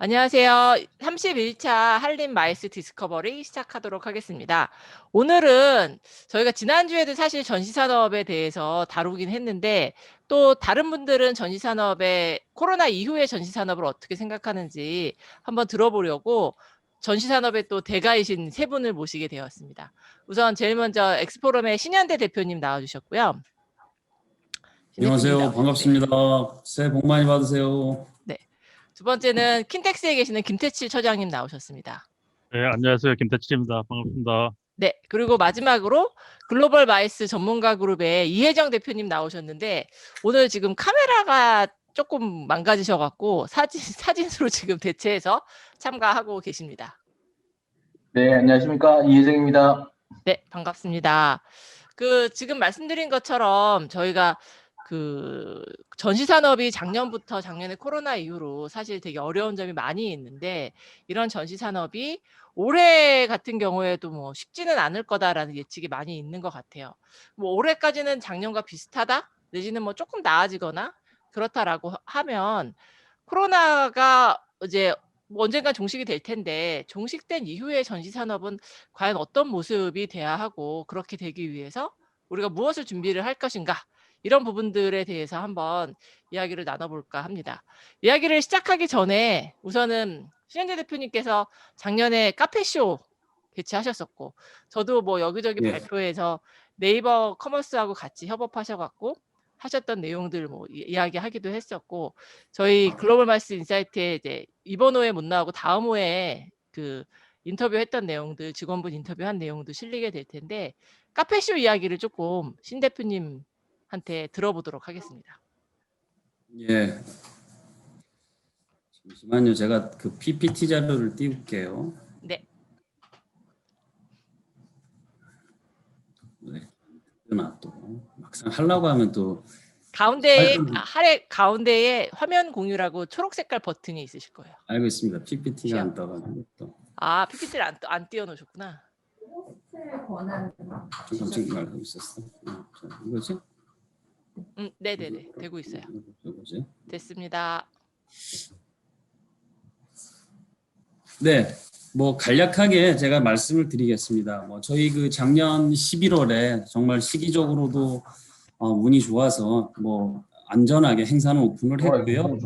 안녕하세요. 31차 한림 마이스 디스커버리 시작하도록 하겠습니다. 오늘은 저희가 지난주에도 사실 전시산업에 대해서 다루긴 했는데 또 다른 분들은 전시산업의 코로나 이후의 전시산업을 어떻게 생각하는지 한번 들어보려고 전시산업의 또 대가이신 세 분을 모시게 되었습니다. 우선 제일 먼저 엑스포럼의 신현대 대표님 나와주셨고요. 신 대표님 안녕하세요. 나오셨는데, 반갑습니다. 새해 복 많이 받으세요. 네. 두 번째는 킨텍스에 계시는 김태칠 처장님 나오셨습니다. 네, 안녕하세요. 김태칠입니다. 반갑습니다. 네. 그리고 마지막으로 글로벌 마이스 전문가 그룹의 이혜정 대표님 나오셨는데 오늘 지금 카메라가 조금 망가지셔 갖고 사진으로 지금 대체해서 참가하고 계십니다. 네, 안녕하십니까. 이혜정입니다. 네, 반갑습니다. 지금 말씀드린 것처럼 저희가 전시산업이 작년에 코로나 이후로 사실 되게 어려운 점이 많이 있는데 이런 전시산업이 올해 같은 경우에도 뭐 쉽지는 않을 거다라는 예측이 많이 있는 것 같아요. 뭐 올해까지는 작년과 비슷하다? 내지는 뭐 조금 나아지거나 그렇다라고 하면 코로나가 이제 뭐 언젠간 종식이 될 텐데 종식된 이후의 전시산업은 과연 어떤 모습이 돼야 하고 그렇게 되기 위해서 우리가 무엇을 준비를 할 것인가? 이런 부분들에 대해서 한번 이야기를 나눠볼까 합니다. 이야기를 시작하기 전에 우선은 신현재 대표님께서 작년에 카페쇼 개최하셨었고 저도 뭐 여기저기 예. 발표에서 네이버 커머스하고 같이 협업하셔갖고 하셨던 내용들 뭐 이야기하기도 했었고 저희 글로벌 마스 인사이트에 이제 이번 호에 못 나오고 다음 호에 인터뷰했던 내용들 직원분 인터뷰한 내용도 실리게 될 텐데 카페쇼 이야기를 조금 신 대표님한테 들어보도록 하겠습니다. 예. 잠시만요. 제가 그 PPT 자료를 띄울게요. 네. 네. 또 막상 하려고 하면 또 가운데에 화면 공유라고 초록 색깔 버튼이 있으실 거예요. 알고 있습니다. PPT가 안 떠가지고 또. 아, PPT를 안 띄워놓으셨구나. 잠깐 말하고 있었어. 이거지? 네네네. 되고 있어요. 이거지? 됐습니다. 네. 뭐 간략하게 제가 말씀을 드리겠습니다. 뭐 저희 작년 11월에 정말 시기적으로도 운이 좋아서 뭐 안전하게 행사는 오픈을 했고요.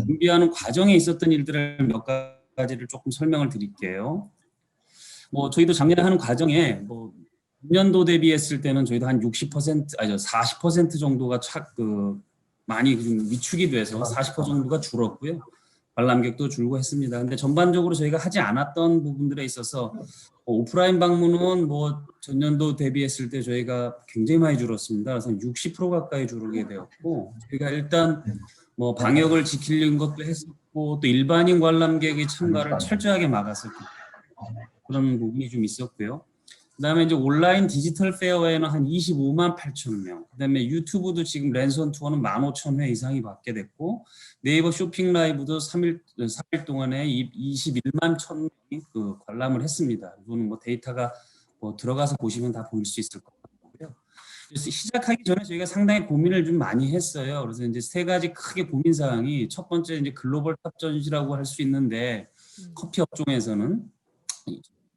준비하는 과정에 있었던 일들을 몇 가지를 조금 설명을 드릴게요. 뭐 저희도 작년에 하는 과정에 뭐 년도 대비했을 때는 저희도 한 60% 아니죠 40% 정도가 많이 좀 위축이 돼서 40% 정도가 줄었고요. 관람객도 줄고 했습니다. 근데 전반적으로 저희가 하지 않았던 부분들에 있어서 오프라인 방문은 뭐 전년도 대비했을 때 저희가 굉장히 많이 줄었습니다. 그래서 60% 가까이 줄게 되었고 저희가 일단 뭐 방역을 지키려는 것도 했었고 또 일반인 관람객의 참가를 철저하게 막았었기 때문에 그런 부분이 좀 있었고요. 그다음에 이제 온라인 디지털 페어에는 한 25만 8천 명. 그다음에 유튜브도 지금 랜선 투어는 15,000회 이상이 받게 됐고 네이버 쇼핑 라이브도 4일 동안에 21만 1,000명이 관람을 했습니다. 이거는 뭐 데이터가 뭐 들어가서 보시면 다 보일 수 있을 것 같고요. 그래서 시작하기 전에 저희가 상당히 고민을 좀 많이 했어요. 그래서 이제 세 가지 크게 고민 사항이 첫 번째 이제 글로벌 탑 전시라고 할 수 있는데 커피 업종에서는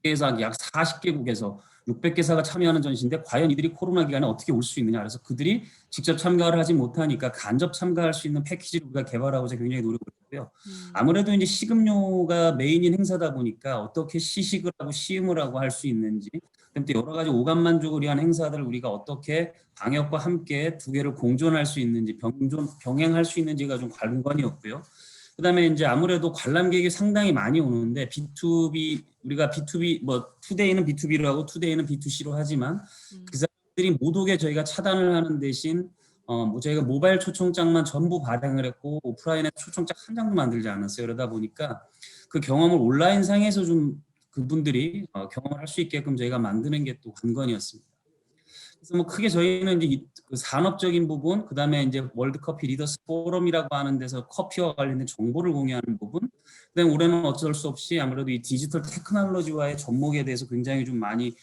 세계에서 약 40개국에서 600개사가 참여하는 전시인데 과연 이들이 코로나 기간에 어떻게 올 수 있느냐. 그래서 그들이 직접 참가를 하지 못하니까 간접 참가할 수 있는 패키지를 우리가 개발하고자 굉장히 노력을 했고요. 아무래도 이제 식음료가 메인인 행사다 보니까 어떻게 시식을 하고 시음을 하고 할 수 있는지 또 여러 가지 오감만족을 위한 행사들을 우리가 어떻게 방역과 함께 두 개를 공존할 수 있는지 병행할 수 있는지가 좀 관건이었고요. 그다음에 이제 아무래도 관람객이 상당히 많이 오는데 B2B 우리가 B2B 뭐 투데이는 B2B로 하고 투데이는 B2C로 하지만 그 사람들이 못 오게 저희가 차단을 하는 대신 뭐 저희가 모바일 초청장만 전부 발행을 했고 오프라인에 초청장 한 장도 만들지 않았어요. 그러다 보니까 그 경험을 온라인 상에서 좀 그분들이 경험을 할 수 있게끔 저희가 만드는 게 또 관건이었습니다. 그래서 뭐 크게 저희는 이제 그 산업적인 부분, 그 다음에 이제 월드커피 리더스 포럼이라고 하는 데서 커피와 관련된 정보를 공유하는 부분, 그다음에 올해는 어쩔 수 없이 아무래도 이 디지털 테크놀로지와의 접목에 대해서 굉장히 좀 많이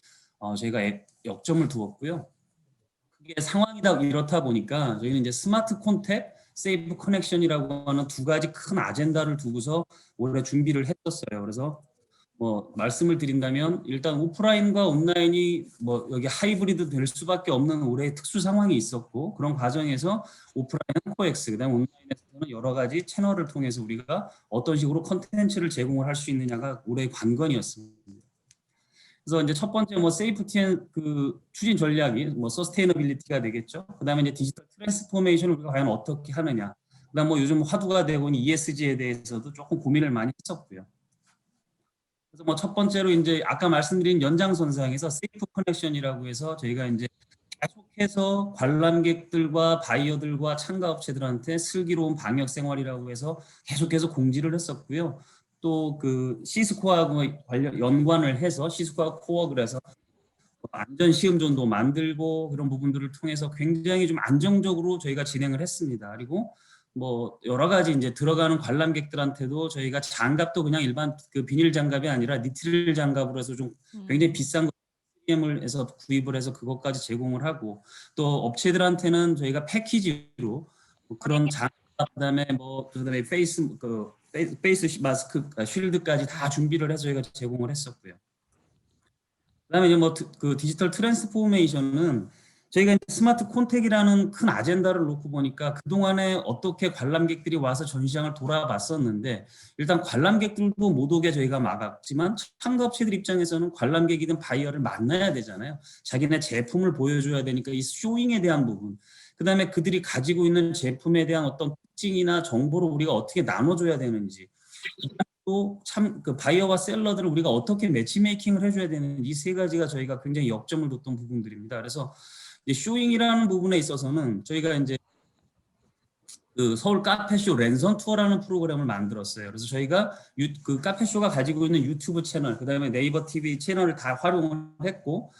저희가 역점을 두었고요. 그게 상황이 다 이렇다 보니까 저희는 이제 스마트 콘택, 세이프 커넥션이라고 하는 두 가지 큰 아젠다를 두고서 올해 준비를 했었어요. 그래서 뭐 말씀을 드린다면 일단 오프라인과 온라인이 뭐 여기 하이브리드 될 수밖에 없는 올해의 특수 상황이 있었고, 그런 과정에서 오프라인은 코엑스, 그다음에 온라인에서는 여러 가지 채널을 통해서 우리가 어떤 식으로 컨텐츠를 제공을 할 수 있느냐가 올해의 관건이었습니다. 그래서 이제 첫 번째 뭐 세이프티 그 추진 전략이 뭐 서스테이너빌리티가 되겠죠. 그다음에 이제 디지털 트랜스포메이션을 우리가 과연 어떻게 하느냐. 그다음 뭐 요즘 화두가 되고 있는 ESG에 대해서도 조금 고민을 많이 했었고요. 그래서 뭐 첫 번째로 이제 아까 말씀드린 연장선상에서 세이프 커넥션이라고 해서 저희가 이제 계속해서 관람객들과 바이어들과 참가업체들한테 슬기로운 방역 생활이라고 해서 계속해서 공지를 했었고요. 또 그 시스코하고 관련 연관을 해서 시스코와 코어 그래서 안전 시험존도 만들고 그런 부분들을 통해서 굉장히 좀 안정적으로 저희가 진행을 했습니다. 그리고 뭐 여러 가지 이제 들어가는 관람객들한테도 저희가 장갑도 그냥 일반 그 비닐 장갑이 아니라 니트릴 장갑으로 해서 좀 굉장히 비싼 거 CM을 해서 구입을 해서 그것까지 제공을 하고, 또 업체들한테는 저희가 패키지로 뭐 그런 장갑 그다음에 뭐 그다음에 페이스 마스크 쉴드까지 다 준비를 해서 저희가 제공을 했었고요. 그다음에 이제 뭐 그 디지털 트랜스포메이션은 저희가 이제 스마트 콘택이라는 큰 아젠다를 놓고 보니까 그동안에 어떻게 관람객들이 와서 전시장을 돌아봤었는데, 일단 관람객들도 못 오게 저희가 막았지만 참가업체들 입장에서는 관람객이든 바이어를 만나야 되잖아요. 자기네 제품을 보여줘야 되니까 이 쇼잉에 대한 부분, 그다음에 그들이 가지고 있는 제품에 대한 어떤 특징이나 정보를 우리가 어떻게 나눠줘야 되는지, 또 참 그 바이어와 셀러들을 우리가 어떻게 매치메이킹을 해줘야 되는 이 세 가지가 저희가 굉장히 역점을 뒀던 부분들입니다. 그래서 이제 쇼잉이라는 부분에 있어서는 저희가 이제 그 서울 카페쇼 랜선 투어라는 프로그램을 만들었어요. 그래서 저희가 그 카페쇼가 가지고 있는 유튜브 채널, 그다음에 네이버 TV 채널을 다 활용을 했고,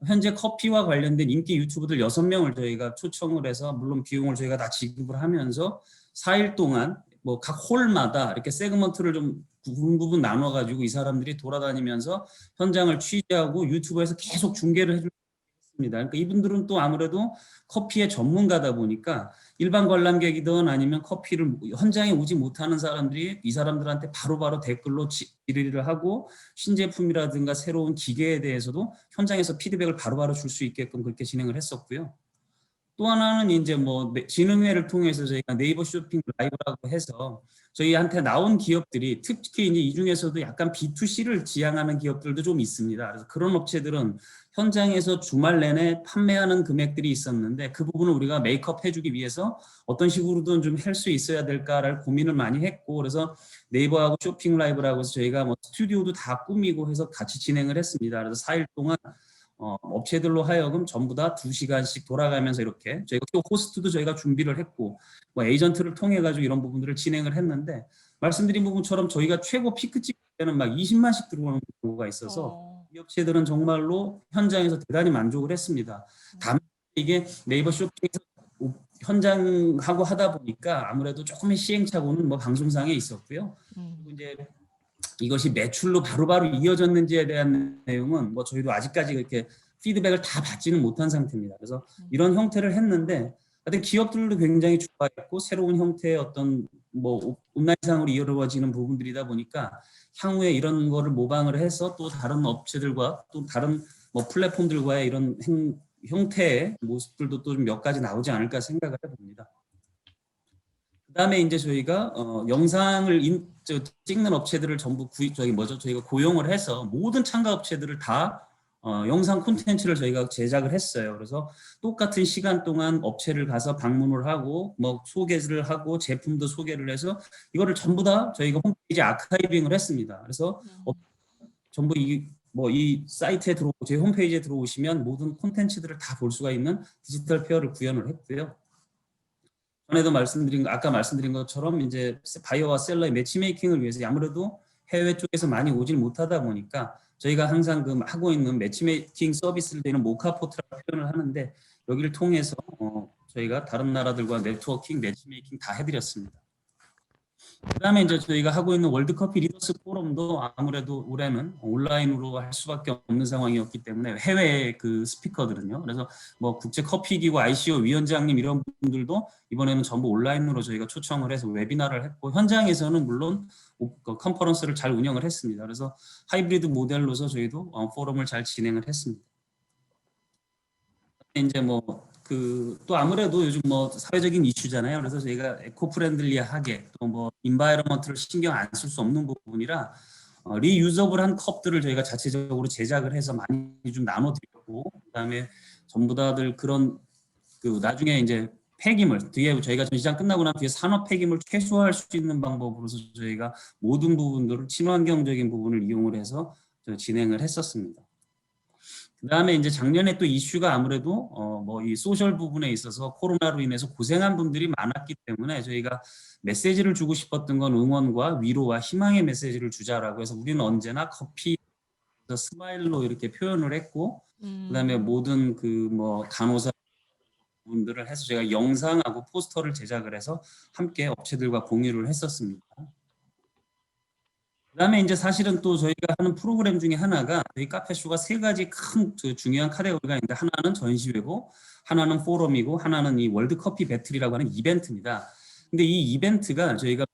현재 커피와 관련된 인기 유튜브들 6명을 저희가 초청을 해서 물론 비용을 저희가 다 지급을 하면서 4일 동안 뭐 각 홀마다 이렇게 세그먼트를 좀 부분 나눠가지고 이 사람들이 돌아다니면서 현장을 취재하고 유튜브에서 계속 중계를 해주습니다. 그러니까 이분들은 또 아무래도 커피의 전문가다 보니까 일반 관람객이든 아니면 커피를 현장에 오지 못하는 사람들이 이 사람들한테 바로바로 댓글로 질의를 하고 신제품이라든가 새로운 기계에 대해서도 현장에서 피드백을 바로바로 줄 수 있게끔 그렇게 진행을 했었고요. 또 하나는 이제 뭐 진흥회를 통해서 저희가 네이버 쇼핑 라이브라고 해서 저희한테 나온 기업들이 특히 이제 이 중에서도 약간 B2C를 지향하는 기업들도 좀 있습니다. 그래서 그런 업체들은 현장에서 주말 내내 판매하는 금액들이 있었는데 그 부분을 우리가 메이크업 해주기 위해서 어떤 식으로든 좀 할 수 있어야 될까를 고민을 많이 했고, 그래서 네이버하고 쇼핑 라이브라고 해서 저희가 뭐 스튜디오도 다 꾸미고 해서 같이 진행을 했습니다. 그래서 4일 동안 업체들로 하여금 전부 다 2시간씩 돌아가면서 이렇게 저희가 또 호스트도 저희가 준비를 했고 뭐 에이전트를 통해 가지고 이런 부분들을 진행을 했는데, 말씀드린 부분처럼 저희가 최고 피크 찍을 때는 막 20만씩 들어오는 경우가 있어서 이 업체들은 정말로 현장에서 대단히 만족을 했습니다. 다만 이게 네이버 쇼핑에서 현장하고 하다 보니까 아무래도 조금의 시행착오는 뭐 방송상에 있었고요. 그리고 이제 이것이 매출로 바로바로 이어졌는지에 대한 내용은 뭐 저희도 아직까지 이렇게 피드백을 다 받지는 못한 상태입니다. 그래서 이런 형태를 했는데 하여튼 기업들도 굉장히 좋아했고, 새로운 형태의 어떤 뭐 온라인상으로 이루어지는 부분들이다 보니까 향후에 이런 거를 모방을 해서 또 다른 업체들과 또 다른 뭐 플랫폼들과의 이런 형태의 모습들도 또 좀 몇 가지 나오지 않을까 생각을 해봅니다. 그다음에 이제 저희가 영상을 찍는 업체들을 전부 저희가 고용을 해서 모든 참가 업체들을 다 영상 콘텐츠를 저희가 제작을 했어요. 그래서 똑같은 시간 동안 업체를 가서 방문을 하고 뭐 소개를 하고 제품도 소개를 해서 이거를 전부 다 저희가 홈페이지 아카이빙을 했습니다. 그래서 전부 이 사이트에 저희 홈페이지에 들어오시면 모든 콘텐츠들을 다 볼 수가 있는 디지털 페어를 구현을 했고요. 전에도 아까 말씀드린 것처럼 이제 바이어와 셀러의 매치메이킹을 위해서 아무래도 해외 쪽에서 많이 오질 못하다 보니까 저희가 항상 그 하고 있는 매치메이킹 서비스를 되는 모카포트라고 표현을 하는데, 여기를 통해서 저희가 다른 나라들과 네트워킹, 매치메이킹 다 해드렸습니다. 그다음에 이제 저희가 하고 있는 월드커피 리더스 포럼도 아무래도 올해는 온라인으로 할 수밖에 없는 상황이었기 때문에 해외 그 스피커들은요. 그래서 뭐 국제 커피 기구 ICO 위원장님 이런 분들도 이번에는 전부 온라인으로 저희가 초청을 해서 웨비나를 했고 현장에서는 물론 컨퍼런스를 잘 운영을 했습니다. 그래서 하이브리드 모델로서 저희도 포럼을 잘 진행을 했습니다. 이제 뭐 그 또 아무래도 요즘 뭐 사회적인 이슈잖아요. 그래서 저희가 에코 프렌들리하게 또 뭐 인바이러먼트를 신경 안 쓸 수 없는 부분이라 리유저블한 컵들을 저희가 자체적으로 제작을 해서 많이 좀 나눠드렸고, 그다음에 전부 다들 그런 그 나중에 이제 폐기물 뒤에 저희가 전시장 끝나고 난 뒤에 산업 폐기물 최소화할 수 있는 방법으로서 저희가 모든 부분들을 친환경적인 부분을 이용을 해서 진행을 했었습니다. 그다음에 이제 작년에 또 이슈가 아무래도 뭐 이 소셜 부분에 있어서 코로나로 인해서 고생한 분들이 많았기 때문에 저희가 메시지를 주고 싶었던 건 응원과 위로와 희망의 메시지를 주자라고 해서 우리는 언제나 커피 스마일로 이렇게 표현을 했고, 그다음에 모든 그 뭐 간호사 분들을 해서 제가 영상하고 포스터를 제작을 해서 함께 업체들과 공유를 했었습니다. 그다음에 이제 사실은 또 저희가 하는 프로그램 중에 하나가 저희 카페쇼가 세 가지 큰 중요한 카테고리가 있는데, 하나는 전시회고, 하나는 포럼이고, 하나는 이 월드커피 배틀이라고 하는 이벤트입니다. 근데 이 이벤트가 저희가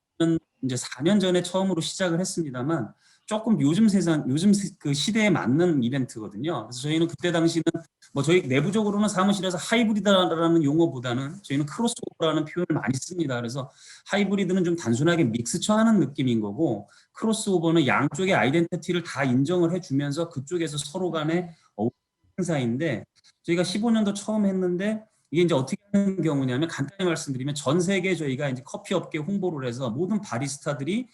이제 4년 전에 처음으로 시작을 했습니다만 조금 요즘 그 시대에 맞는 이벤트거든요. 그래서 저희는 그때 당시는 뭐 저희 내부적으로는 사무실에서 하이브리드라는 용어보다는 저희는 크로스오버라는 표현을 많이 씁니다. 그래서 하이브리드는 좀 단순하게 믹스처하는 느낌인 거고, 크로스오버는 양쪽의 아이덴티티를 다 인정을 해주면서 그쪽에서 서로 간의 행사인데, 저희가 15년도 처음 했는데 이게 이제 어떻게 하는 경우냐면, 간단히 말씀드리면 전 세계 저희가 이제 커피 업계 홍보를 해서 모든 바리스타들이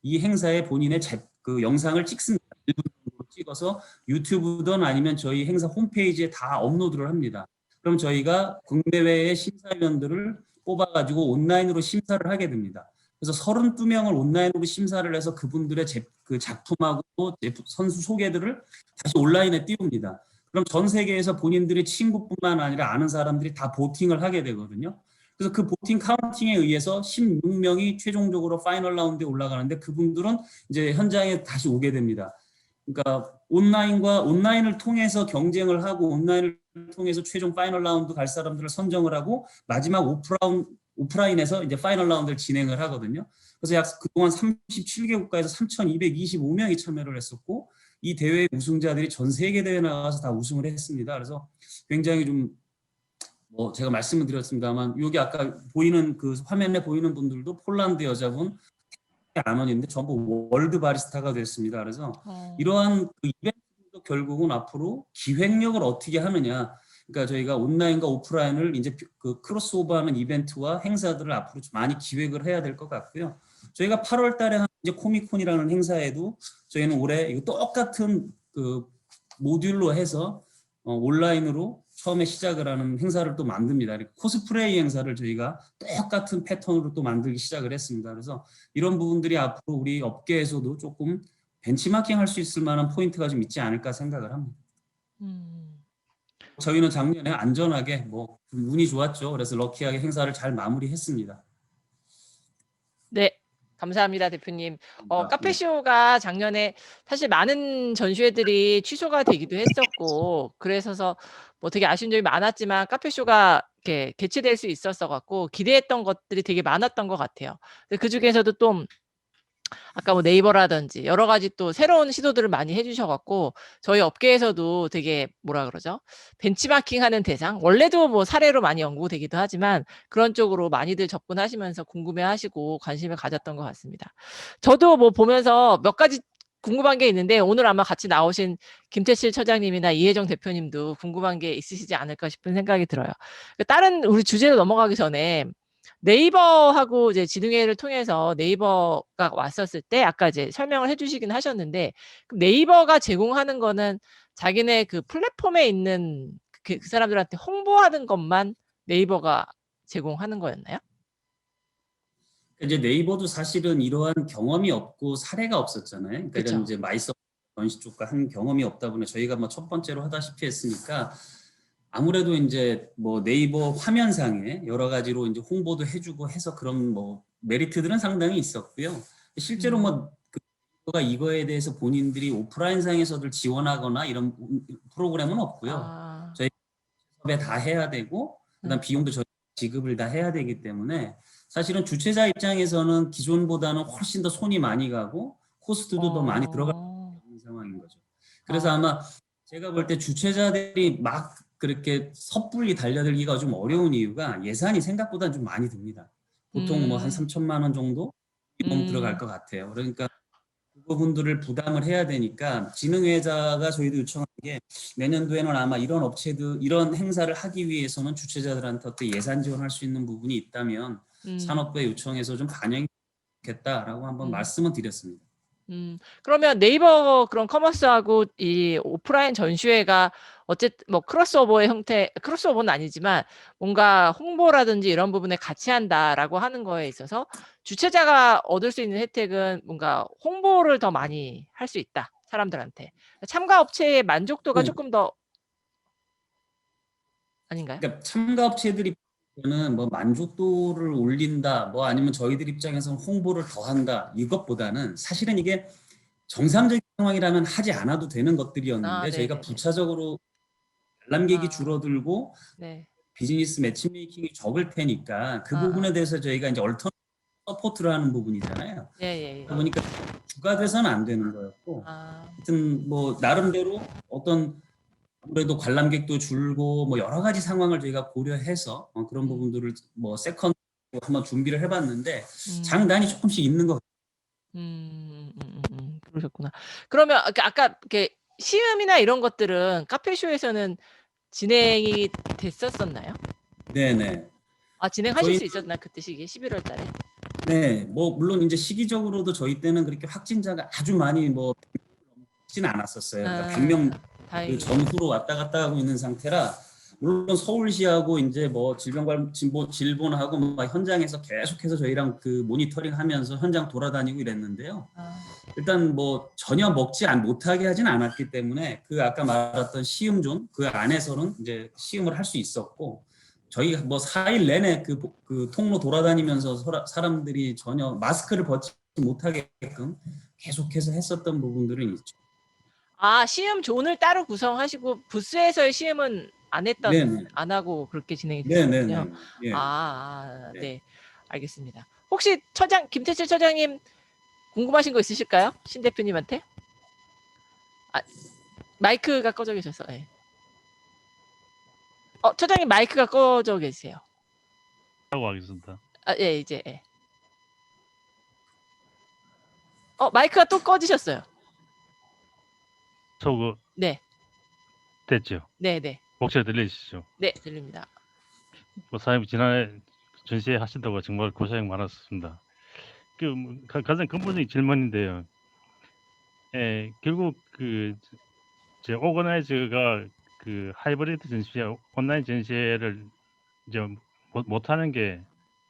이 행사에 본인의 그 영상을 찍습니다. 찍어서 유튜브든 아니면 저희 행사 홈페이지에 다 업로드를 합니다. 그럼 저희가 국내외의 심사위원들을 뽑아가지고 온라인으로 심사를 하게 됩니다. 그래서 32명을 온라인으로 심사를 해서 그분들의 그 작품하고 선수 소개들을 다시 온라인에 띄웁니다. 그럼 전 세계에서 본인들의 친구뿐만 아니라 아는 사람들이 다 보팅을 하게 되거든요. 그래서 그 보팅 카운팅에 의해서 16명이 최종적으로 파이널 라운드에 올라가는데, 그분들은 이제 현장에 다시 오게 됩니다. 그러니까 온라인을 통해서 경쟁을 하고, 온라인을 통해서 최종 파이널 라운드 갈 사람들을 선정을 하고, 마지막 오프라인에서 이제 파이널 라운드를 진행을 하거든요. 그래서 약 그동안 37개국가에서 3,225명이 참여를 했었고, 이 대회 우승자들이 전 세계 대회 나가서 다 우승을 했습니다. 그래서 굉장히 좀 뭐 제가 말씀을 드렸습니다만, 여기 아까 보이는 그 화면에 보이는 분들도 폴란드 여자분 안원인데 전부 월드 바리스타가 됐습니다. 그래서 이러한 그 이벤트도 결국은 앞으로 기획력을 어떻게 하느냐, 그러니까 저희가 온라인과 오프라인을 이제 그 크로스오버하는 이벤트와 행사들을 앞으로 좀 많이 기획을 해야 될 것 같고요. 저희가 8월 달에 하는 이제 코미콘이라는 행사에도 저희는 올해 이거 똑같은 그 모듈로 해서 온라인으로 처음에 시작을 하는 행사를 또 만듭니다. 코스프레이 행사를 저희가 똑같은 패턴으로 또 만들기 시작을 했습니다. 그래서 이런 부분들이 앞으로 우리 업계에서도 조금 벤치마킹 할 수 있을 만한 포인트가 좀 있지 않을까 생각을 합니다. 저희는 작년에 안전하게 뭐 운이 좋았죠. 그래서 럭키하게 행사를 잘 마무리했습니다. 네, 감사합니다, 대표님. 카페쇼가 작년에 사실 많은 전시회들이 취소가 되기도 했었고, 그래서 뭐 되게 아쉬운 점이 많았지만 카페쇼가 이렇게 개최될 수 있었어 갖고 기대했던 것들이 되게 많았던 것 같아요. 그 중에서도 또 아까 뭐 네이버라든지 여러 가지 또 새로운 시도들을 많이 해주셔 갖고 저희 업계에서도 되게 뭐라 그러죠? 벤치마킹하는 대상, 원래도 뭐 사례로 많이 연구되기도 하지만 그런 쪽으로 많이들 접근하시면서 궁금해하시고 관심을 가졌던 것 같습니다. 저도 뭐 보면서 몇 가지 궁금한 게 있는데, 오늘 아마 같이 나오신 김태실 처장님이나 이혜정 대표님도 궁금한 게 있으시지 않을까 싶은 생각이 들어요. 다른 우리 주제로 넘어가기 전에 네이버하고 이제 지능회를 통해서 네이버가 왔었을 때 아까 이제 설명을 해주시긴 하셨는데, 그럼 네이버가 제공하는 거는 자기네 그 플랫폼에 있는 그 사람들한테 홍보하는 것만 네이버가 제공하는 거였나요? 이제 네이버도 사실은 이러한 경험이 없고 사례가 없었잖아요. 그러니까 그쵸. 이런 이제 마이서 전시 쪽과 한 경험이 없다 보니 저희가 뭐 첫 번째로 하다시피 했으니까, 아무래도 이제 뭐 네이버 화면상에 여러 가지로 이제 홍보도 해주고 해서 그런 뭐 메리트들은 상당히 있었고요. 실제로 뭐 그가 이거에 대해서 본인들이 오프라인상에서들 지원하거나 이런 프로그램은 없고요. 아, 저희 에 다 해야 되고 그다음 비용도 저희 지급을 다 해야 되기 때문에 사실은 주최자 입장에서는 기존보다는 훨씬 더 손이 많이 가고 코스트도 더 많이 들어가는 상황인 거죠. 그래서 아마 제가 볼 때 주최자들이 막 그렇게 섣불리 달려들기가 좀 어려운 이유가 예산이 생각보다 좀 많이 듭니다. 보통 뭐 한 3천만 원 정도 비용 들어갈 것 같아요. 그러니까 그 부분들을 부담을 해야 되니까 진흥회사가 저희도 요청한 게 내년도에는 아마 이런 업체들 이런 행사를 하기 위해서는 주최자들한테 어떤 예산 지원할 수 있는 부분이 있다면 산업부에 요청해서 좀 반영이 좋겠다라고 한번 말씀을 드렸습니다. 그러면 네이버 그런 커머스하고 이 오프라인 전시회가 어쨌든 뭐 크로스오버의 형태, 크로스오버는 아니지만 뭔가 홍보라든지 이런 부분에 같이 한다라고 하는 거에 있어서 주최자가 얻을 수 있는 혜택은 뭔가 홍보를 더 많이 할 수 있다, 사람들한테. 참가 업체의 만족도가 네. 조금 더 아닌가요? 그러니까 참가 업체들이 는 뭐 만족도를 올린다, 뭐 아니면 저희들 입장에서는 홍보를 더 한다 이것보다는 사실은 이게 정상적인 상황이라면 하지 않아도 되는 것들이었는데 저희가 네네네. 부차적으로 관람객이 줄어들고 네. 비즈니스 매치메이킹이 적을 테니까 그 아, 부분에 대해서 저희가 이제 얼터너티브 서포트를 하는 부분이잖아요. 예, 예, 예. 그러다 보니까 주가 돼서는 안 되는 거였고 하여튼 뭐 나름대로 어떤 아무래도 관람객도 줄고 뭐 여러 가지 상황을 저희가 고려해서 그런 부분들을 뭐 세컨드 한번 준비를 해봤는데 장단이 조금씩 있는 것 그러셨구나. 그러면 아까 이렇게 시음이나 이런 것들은 카페쇼에서는 진행이 됐었었나요? 네네. 아, 진행하실 수 저희는 있었나 그때 시기에 11월 달에? 네, 뭐 물론 이제 시기적으로도 저희 때는 그렇게 확진자가 아주 많이 뭐 지는 않았었어요. 그러니까 100명 그 다행히. 전후로 왔다 갔다 하고 있는 상태라 물론 서울시하고 이제 뭐 질본하고 뭐 현장에서 계속해서 저희랑 그 모니터링하면서 현장 돌아다니고 이랬는데요. 일단 뭐 전혀 못하게 하진 않았기 때문에 그 아까 말했던 시음존 그 안에서는 이제 시음을 할 수 있었고 저희 뭐 4일 내내 그 통로 돌아다니면서 사람들이 전혀 마스크를 벗지 못하게끔 계속해서 했었던 부분들은 있죠. 아, 시음 존을 따로 구성하시고 부스에서의 시음은 네네. 안 하고 그렇게 진행이 네네네. 됐었군요. 예. 네. 네. 알겠습니다. 혹시 김태칠 처장님 궁금하신 거 있으실까요? 신 대표님한테? 마이크가 꺼져 계셔서. 예. 처장님 마이크가 꺼져 계세요. 하고 하겠습니다. 예, 이제. 예. 마이크가 또 꺼지셨어요. 네. 됐죠. 네. 목소리 들리시죠? 네, 들립니다. 뭐 사장님 지난해 전시회 하신다고 정말 고생 많았습니다. 가장 근본적인 질문인데요. 결국 제 오거나이저가 그 하이브리드 전시회, 온라인 전시회를 이제 못하는 게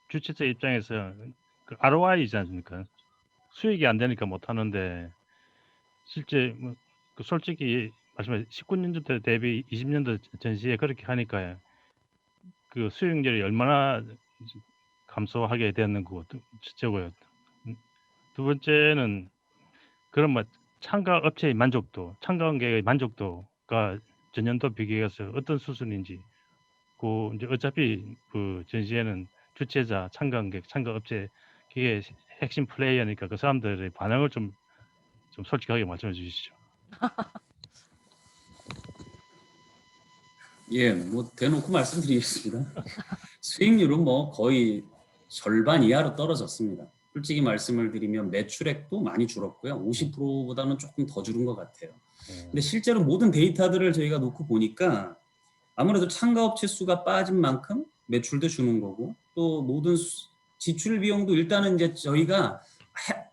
주최자 입장에서 그 ROI이지 않습니까? 수익이 안 되니까 못하는데 실제 솔직히 말씀하신 19년도 때 대비 20년도 전시회 그렇게 하니까 그 수익률이 얼마나 감소하게 되었는 거 첫째고요. 두 번째는 그런 참가 업체의 만족도, 참가관객의 만족도가 전년도 비교해서 어떤 수준인지, 이제 어차피 그 전시회는 주최자, 참가관객, 참가 업체 그게 핵심 플레이어니까 그 사람들의 반응을 좀 솔직하게 말씀해 주시죠. 예, 뭐 대놓고 말씀드리겠습니다. 수익률은 뭐 거의 절반 이하로 떨어졌습니다. 솔직히 말씀을 드리면 매출액도 많이 줄었고요. 50%보다는 조금 더 줄은 것 같아요. 근데 실제로 모든 데이터들을 저희가 놓고 보니까 아무래도 참가업체 수가 빠진 만큼 매출도 주는 거고 또 모든 지출 비용도 일단은 이제 저희가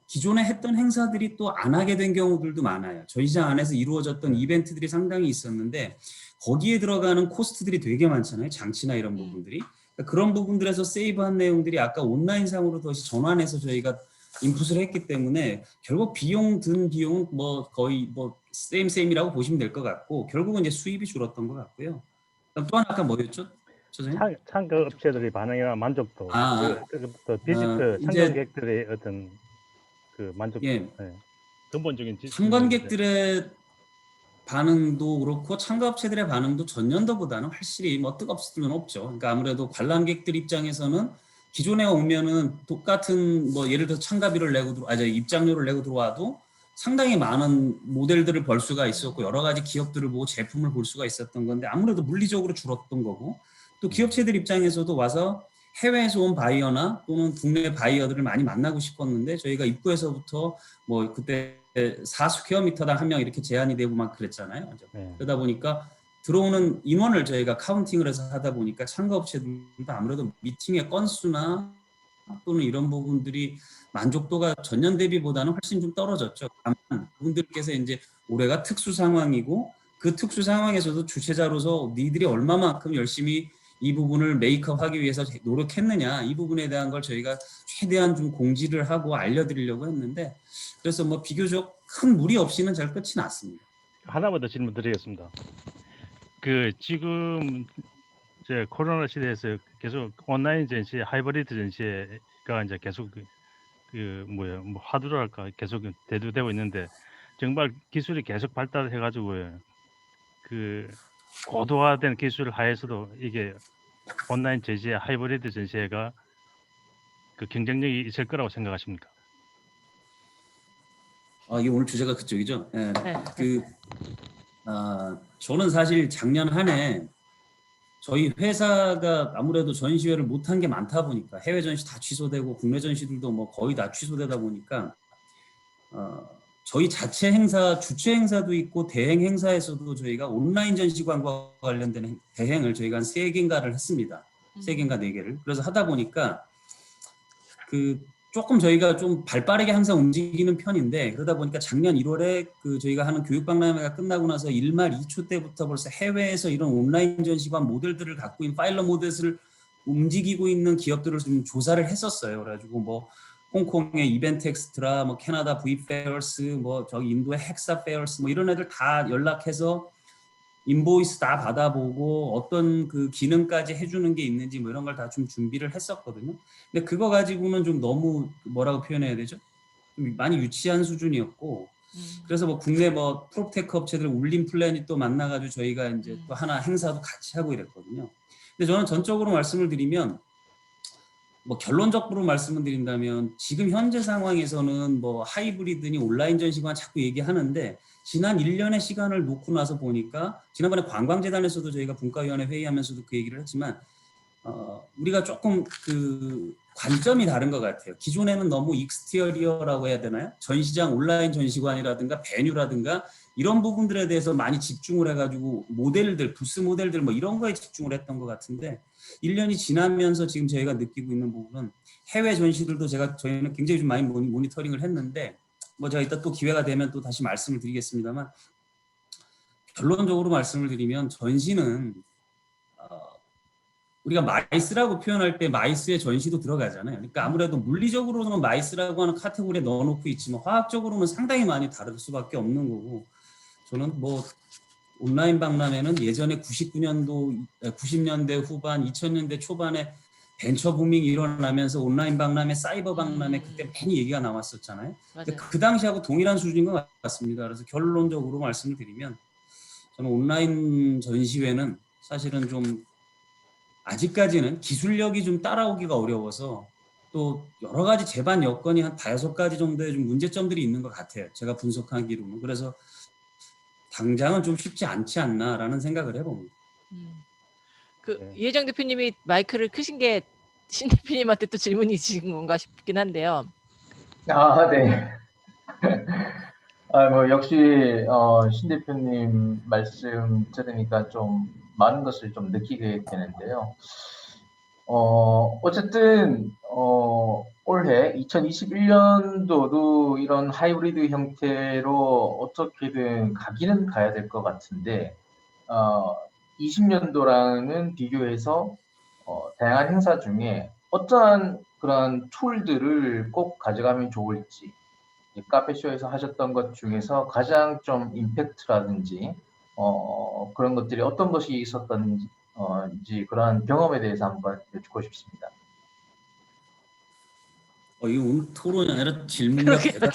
기존에 했던 행사들이 또 안 하게 된 경우들도 많아요. 저희 시장 안에서 이루어졌던 이벤트들이 상당히 있었는데 거기에 들어가는 코스트들이 되게 많잖아요. 장치나 이런 부분들이. 그러니까 그런 부분들에서 세이브한 내용들이 아까 온라인상으로 다시 전환해서 저희가 인풋을 했기 때문에 결국 든 비용은 뭐 거의 뭐 세임이라고 보시면 될 것 같고 결국은 이제 수입이 줄었던 것 같고요. 또 하나 아까 뭐였죠? 참가 업체들의 반응이나 만족도, 또 비지트 이제 참관객들의 어떤 그 만족도, 예, 근본적인 참관객들의 반응도 그렇고 참가업체들의 반응도 전년도보다는 확실히 뭐 뜨겁을 수는 없죠. 그러니까 아무래도 관람객들 입장에서는 기존에 오면은 똑같은 뭐 예를 들어서 참가비를 내고 입장료를 내고 들어와도 상당히 많은 모델들을 볼 수가 있었고 여러 가지 기업들을 보고 제품을 볼 수가 있었던 건데 아무래도 물리적으로 줄었던 거고 또 기업체들 입장에서도 와서 해외에서 온 바이어나 또는 국내 바이어들을 많이 만나고 싶었는데 저희가 입구에서부터 뭐 그때 4스퀘어미터당 한 명 이렇게 제한이 되고 막 그랬잖아요. 그러다 보니까 들어오는 인원을 저희가 카운팅을 해서 하다 보니까 참가업체들도 아무래도 미팅의 건수나 또는 이런 부분들이 만족도가 전년 대비보다는 훨씬 좀 떨어졌죠. 다만 그분들께서 이제 올해가 특수 상황이고 그 특수 상황에서도 주최자로서 니들이 얼마만큼 열심히 이 부분을 메이크업하기 위해서 노력했느냐 이 부분에 대한 걸 저희가 최대한 좀 공지를 하고 알려드리려고 했는데 그래서 뭐 비교적 큰 무리 없이는 잘 끝이 났습니다. 하나만 더 질문 드리겠습니다. 그 지금 이제 코로나 시대에서 계속 온라인 전시, 하이브리드 전시가 이제 계속 뭐 화두랄까 계속 대두되고 있는데 정말 기술이 계속 발달해가지고 그 고도화된 기술 하에서도 이게 온라인 전시회, 하이브리드 전시회가 그 경쟁력이 있을 거라고 생각하십니까? 이게 오늘 주제가 그쪽이죠. 예. 네. 저는 사실 작년 한 해 저희 회사가 아무래도 전시회를 못한 게 많다 보니까 해외 전시 다 취소되고 국내 전시들도 뭐 거의 다 취소되다 보니까 저희 자체 행사, 주최 행사도 있고 대행 행사에서도 저희가 온라인 전시관과 관련된 대행을 저희가 한 3개인가를 했습니다. 3개인가 4개를. 그래서 하다 보니까 그 조금 저희가 좀 발빠르게 항상 움직이는 편인데 그러다 보니까 작년 1월에 그 저희가 하는 교육박람회가 끝나고 나서 1말 2초 때부터 벌써 해외에서 이런 온라인 전시관 모델들을 갖고 있는 파일럿 모델을 움직이고 있는 기업들을 좀 조사를 했었어요. 그래가지고 뭐 홍콩의 이벤트 엑스트라, 뭐 캐나다 브이페어스, 뭐 저기 인도의 헥사 페어스, 뭐 이런 애들 다 연락해서 인보이스 다 받아보고 어떤 그 기능까지 해주는 게 있는지 뭐 이런 걸 다 좀 준비를 했었거든요. 근데 그거 가지고는 좀 너무 뭐라고 표현해야 되죠? 좀 많이 유치한 수준이었고 그래서 뭐 국내 뭐 프로테크 업체들 울림 플래닛도 만나가지고 저희가 이제 또 하나 행사도 같이 하고 이랬거든요. 근데 저는 전적으로 말씀을 드리면 뭐 결론적으로 말씀을 드린다면 지금 현재 상황에서는 뭐 하이브리드니 온라인 전시관 자꾸 얘기하는데 지난 1년의 시간을 놓고 나서 보니까 지난번에 관광재단에서도 저희가 분과위원회 회의하면서도 그 얘기를 했지만 우리가 조금 그 관점이 다른 것 같아요. 기존에는 너무 익스티어리어라고 해야 되나요? 전시장 온라인 전시관이라든가 베뉴라든가 이런 부분들에 대해서 많이 집중을 해가지고 모델들, 부스 모델들 뭐 이런 거에 집중을 했던 것 같은데 1년이 지나면서 지금 저희가 느끼고 있는 부분은 해외 전시들도 저희는 굉장히 좀 많이 모니터링을 했는데 뭐 제가 이따 또 기회가 되면 또 다시 말씀을 드리겠습니다만 결론적으로 말씀을 드리면 전시는 우리가 마이스라고 표현할 때 마이스의 전시도 들어가잖아요. 그러니까 아무래도 물리적으로는 마이스라고 하는 카테고리에 넣어놓고 있지만 화학적으로는 상당히 많이 다를 수밖에 없는 거고 저는 뭐 온라인 박람회는 예전에 90년대 후반, 2000년대 초반에 벤처 부밍이 일어나면서 온라인 박람회, 사이버 박람회 그때 많이 얘기가 나왔었잖아요. 근데 그 당시하고 동일한 수준인 것 같습니다. 그래서 결론적으로 말씀을 드리면 저는 온라인 전시회는 사실은 좀 아직까지는 기술력이 좀 따라오기가 어려워서 또 여러 가지 제반 여건이 한 5가지 정도의 좀 문제점들이 있는 것 같아요. 제가 분석하기로는. 그래서 당장은 좀 쉽지 않지 않나라는 생각을 해봅니다. 이혜정 대표님이 마이크를 끄신 게 신 대표님한테 또 질문이 있으신 건가 싶긴 한데요. 네. 뭐 역시 신 대표님 말씀 들으니까 좀 많은 것을 좀 느끼게 되는데요. 어쨌든 올해 2021년도도 이런 하이브리드 형태로 어떻게든 가기는 가야 될 것 같은데 20년도랑은 비교해서 다양한 행사 중에 어떠한 그런 툴들을 꼭 가져가면 좋을지 카페쇼에서 하셨던 것 중에서 가장 좀 임팩트라든지 그런 것들이 어떤 것이 있었던 이제 그러한 경험에 대해서 한번 여쭙고 싶습니다. 이거 오늘 토론이 아니라 질문과 그렇게 대답.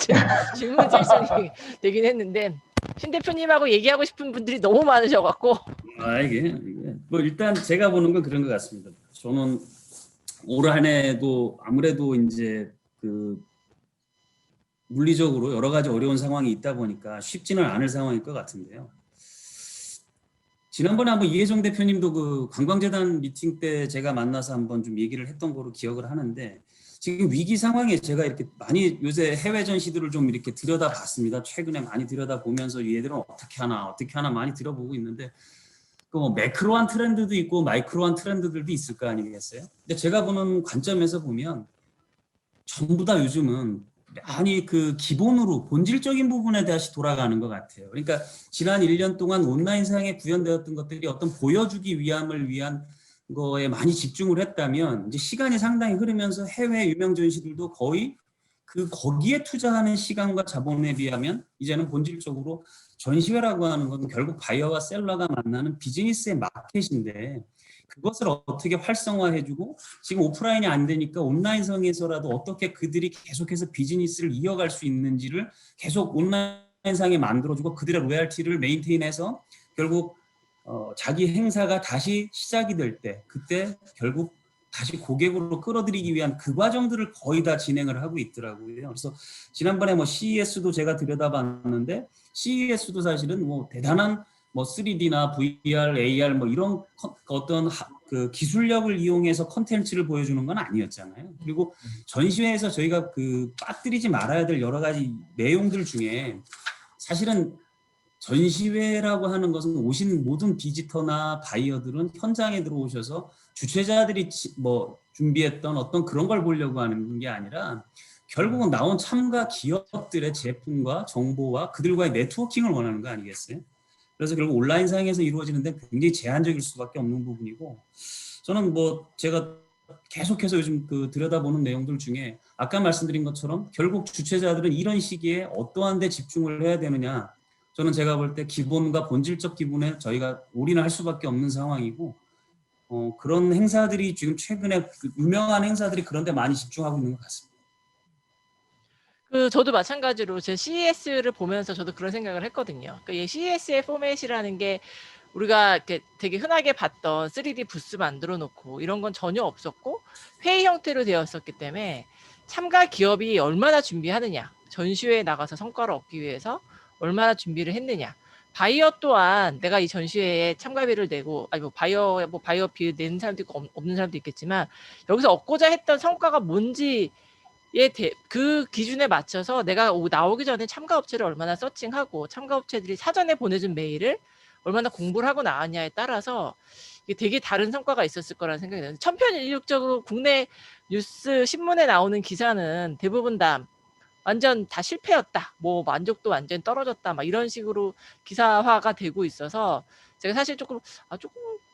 질문 질문이 되긴 했는데 신 대표님하고 얘기하고 싶은 분들이 너무 많으셔갖고 이게 뭐 일단 제가 보는 건 그런 것 같습니다. 저는 올 한 해도 아무래도 이제 그 물리적으로 여러 가지 어려운 상황이 있다 보니까 쉽지는 않을 상황일 것 같은데요. 지난번에 한번 이혜정 대표님도 그 관광재단 미팅 때 제가 만나서 한번 좀 얘기를 했던 거로 기억을 하는데, 지금 위기 상황에 제가 이렇게 많이 요새 해외 전시들을 좀 이렇게 들여다봤습니다. 최근에 많이 들여다보면서 얘들은 어떻게 하나 많이 들어보고 있는데, 그 뭐 매크로한 트렌드도 있고 마이크로한 트렌드들도 있을 거 아니겠어요? 근데 제가 보는 관점에서 보면 전부 다 요즘은 많이 그 기본으로 본질적인 부분에 다시 돌아가는 것 같아요. 그러니까 지난 1년 동안 온라인상에 구현되었던 것들이 어떤 보여주기 위함을 위한 거에 많이 집중을 했다면, 이제 시간이 상당히 흐르면서 해외 유명 전시들도 거의 거기에 투자하는 시간과 자본에 비하면 이제는 본질적으로 전시회라고 하는 건 결국 바이어와 셀러가 만나는 비즈니스의 마켓인데, 그것을 어떻게 활성화해주고, 지금 오프라인이 안 되니까 온라인상에서라도 어떻게 그들이 계속해서 비즈니스를 이어갈 수 있는지를 계속 온라인상에 만들어주고, 그들의 로얄티를 메인테인해서 결국 자기 행사가 다시 시작이 될 때, 그때 결국 다시 고객으로 끌어들이기 위한 그 과정들을 거의 다 진행을 하고 있더라고요. 그래서 지난번에 뭐 CES도 제가 들여다봤는데, CES도 사실은 뭐 대단한 뭐 3D나 VR, AR 뭐 이런 어떤 그 기술력을 이용해서 컨텐츠를 보여주는 건 아니었잖아요. 그리고 전시회에서 저희가 그 빠뜨리지 말아야 될 여러 가지 내용들 중에, 사실은 전시회라고 하는 것은 오신 모든 비지터나 바이어들은 현장에 들어오셔서 주최자들이 뭐 준비했던 어떤 그런 걸 보려고 하는 게 아니라, 결국은 나온 참가 기업들의 제품과 정보와 그들과의 네트워킹을 원하는 거 아니겠어요? 그래서 결국 온라인상에서 이루어지는 데 굉장히 제한적일 수밖에 없는 부분이고, 저는 뭐 제가 계속해서 요즘 그 들여다보는 내용들 중에 아까 말씀드린 것처럼 결국 주최자들은 이런 시기에 어떠한 데 집중을 해야 되느냐, 저는 제가 볼 때 기본과 본질적 기본에 저희가 올인할 수밖에 없는 상황이고, 그런 행사들이 지금 최근에 그 유명한 행사들이 그런 데 많이 집중하고 있는 것 같습니다. 저도 마찬가지로 제 CES를 보면서 저도 그런 생각을 했거든요. 이 CES의 포맷이라는 게 우리가 이렇게 되게 흔하게 봤던 3D 부스 만들어 놓고 이런 건 전혀 없었고, 회의 형태로 되었었기 때문에 참가 기업이 얼마나 준비하느냐, 전시회에 나가서 성과를 얻기 위해서 얼마나 준비를 했느냐, 바이어 또한 내가 이 전시회에 참가비를 내고, 아니 뭐 바이어비 내는 사람도 있고 없는 사람도 있겠지만, 여기서 얻고자 했던 성과가 뭔지 그 기준에 맞춰서 내가 나오기 전에 참가업체를 얼마나 서칭하고 참가업체들이 사전에 보내준 메일을 얼마나 공부를 하고 나왔냐에 따라서 이게 되게 다른 성과가 있었을 거라는 생각이 들어요. 천편일률적으로 국내 뉴스 신문에 나오는 기사는 대부분 다 완전 다 실패였다, 뭐 만족도 완전 떨어졌다, 막 이런 식으로 기사화가 되고 있어서 제가 사실 조금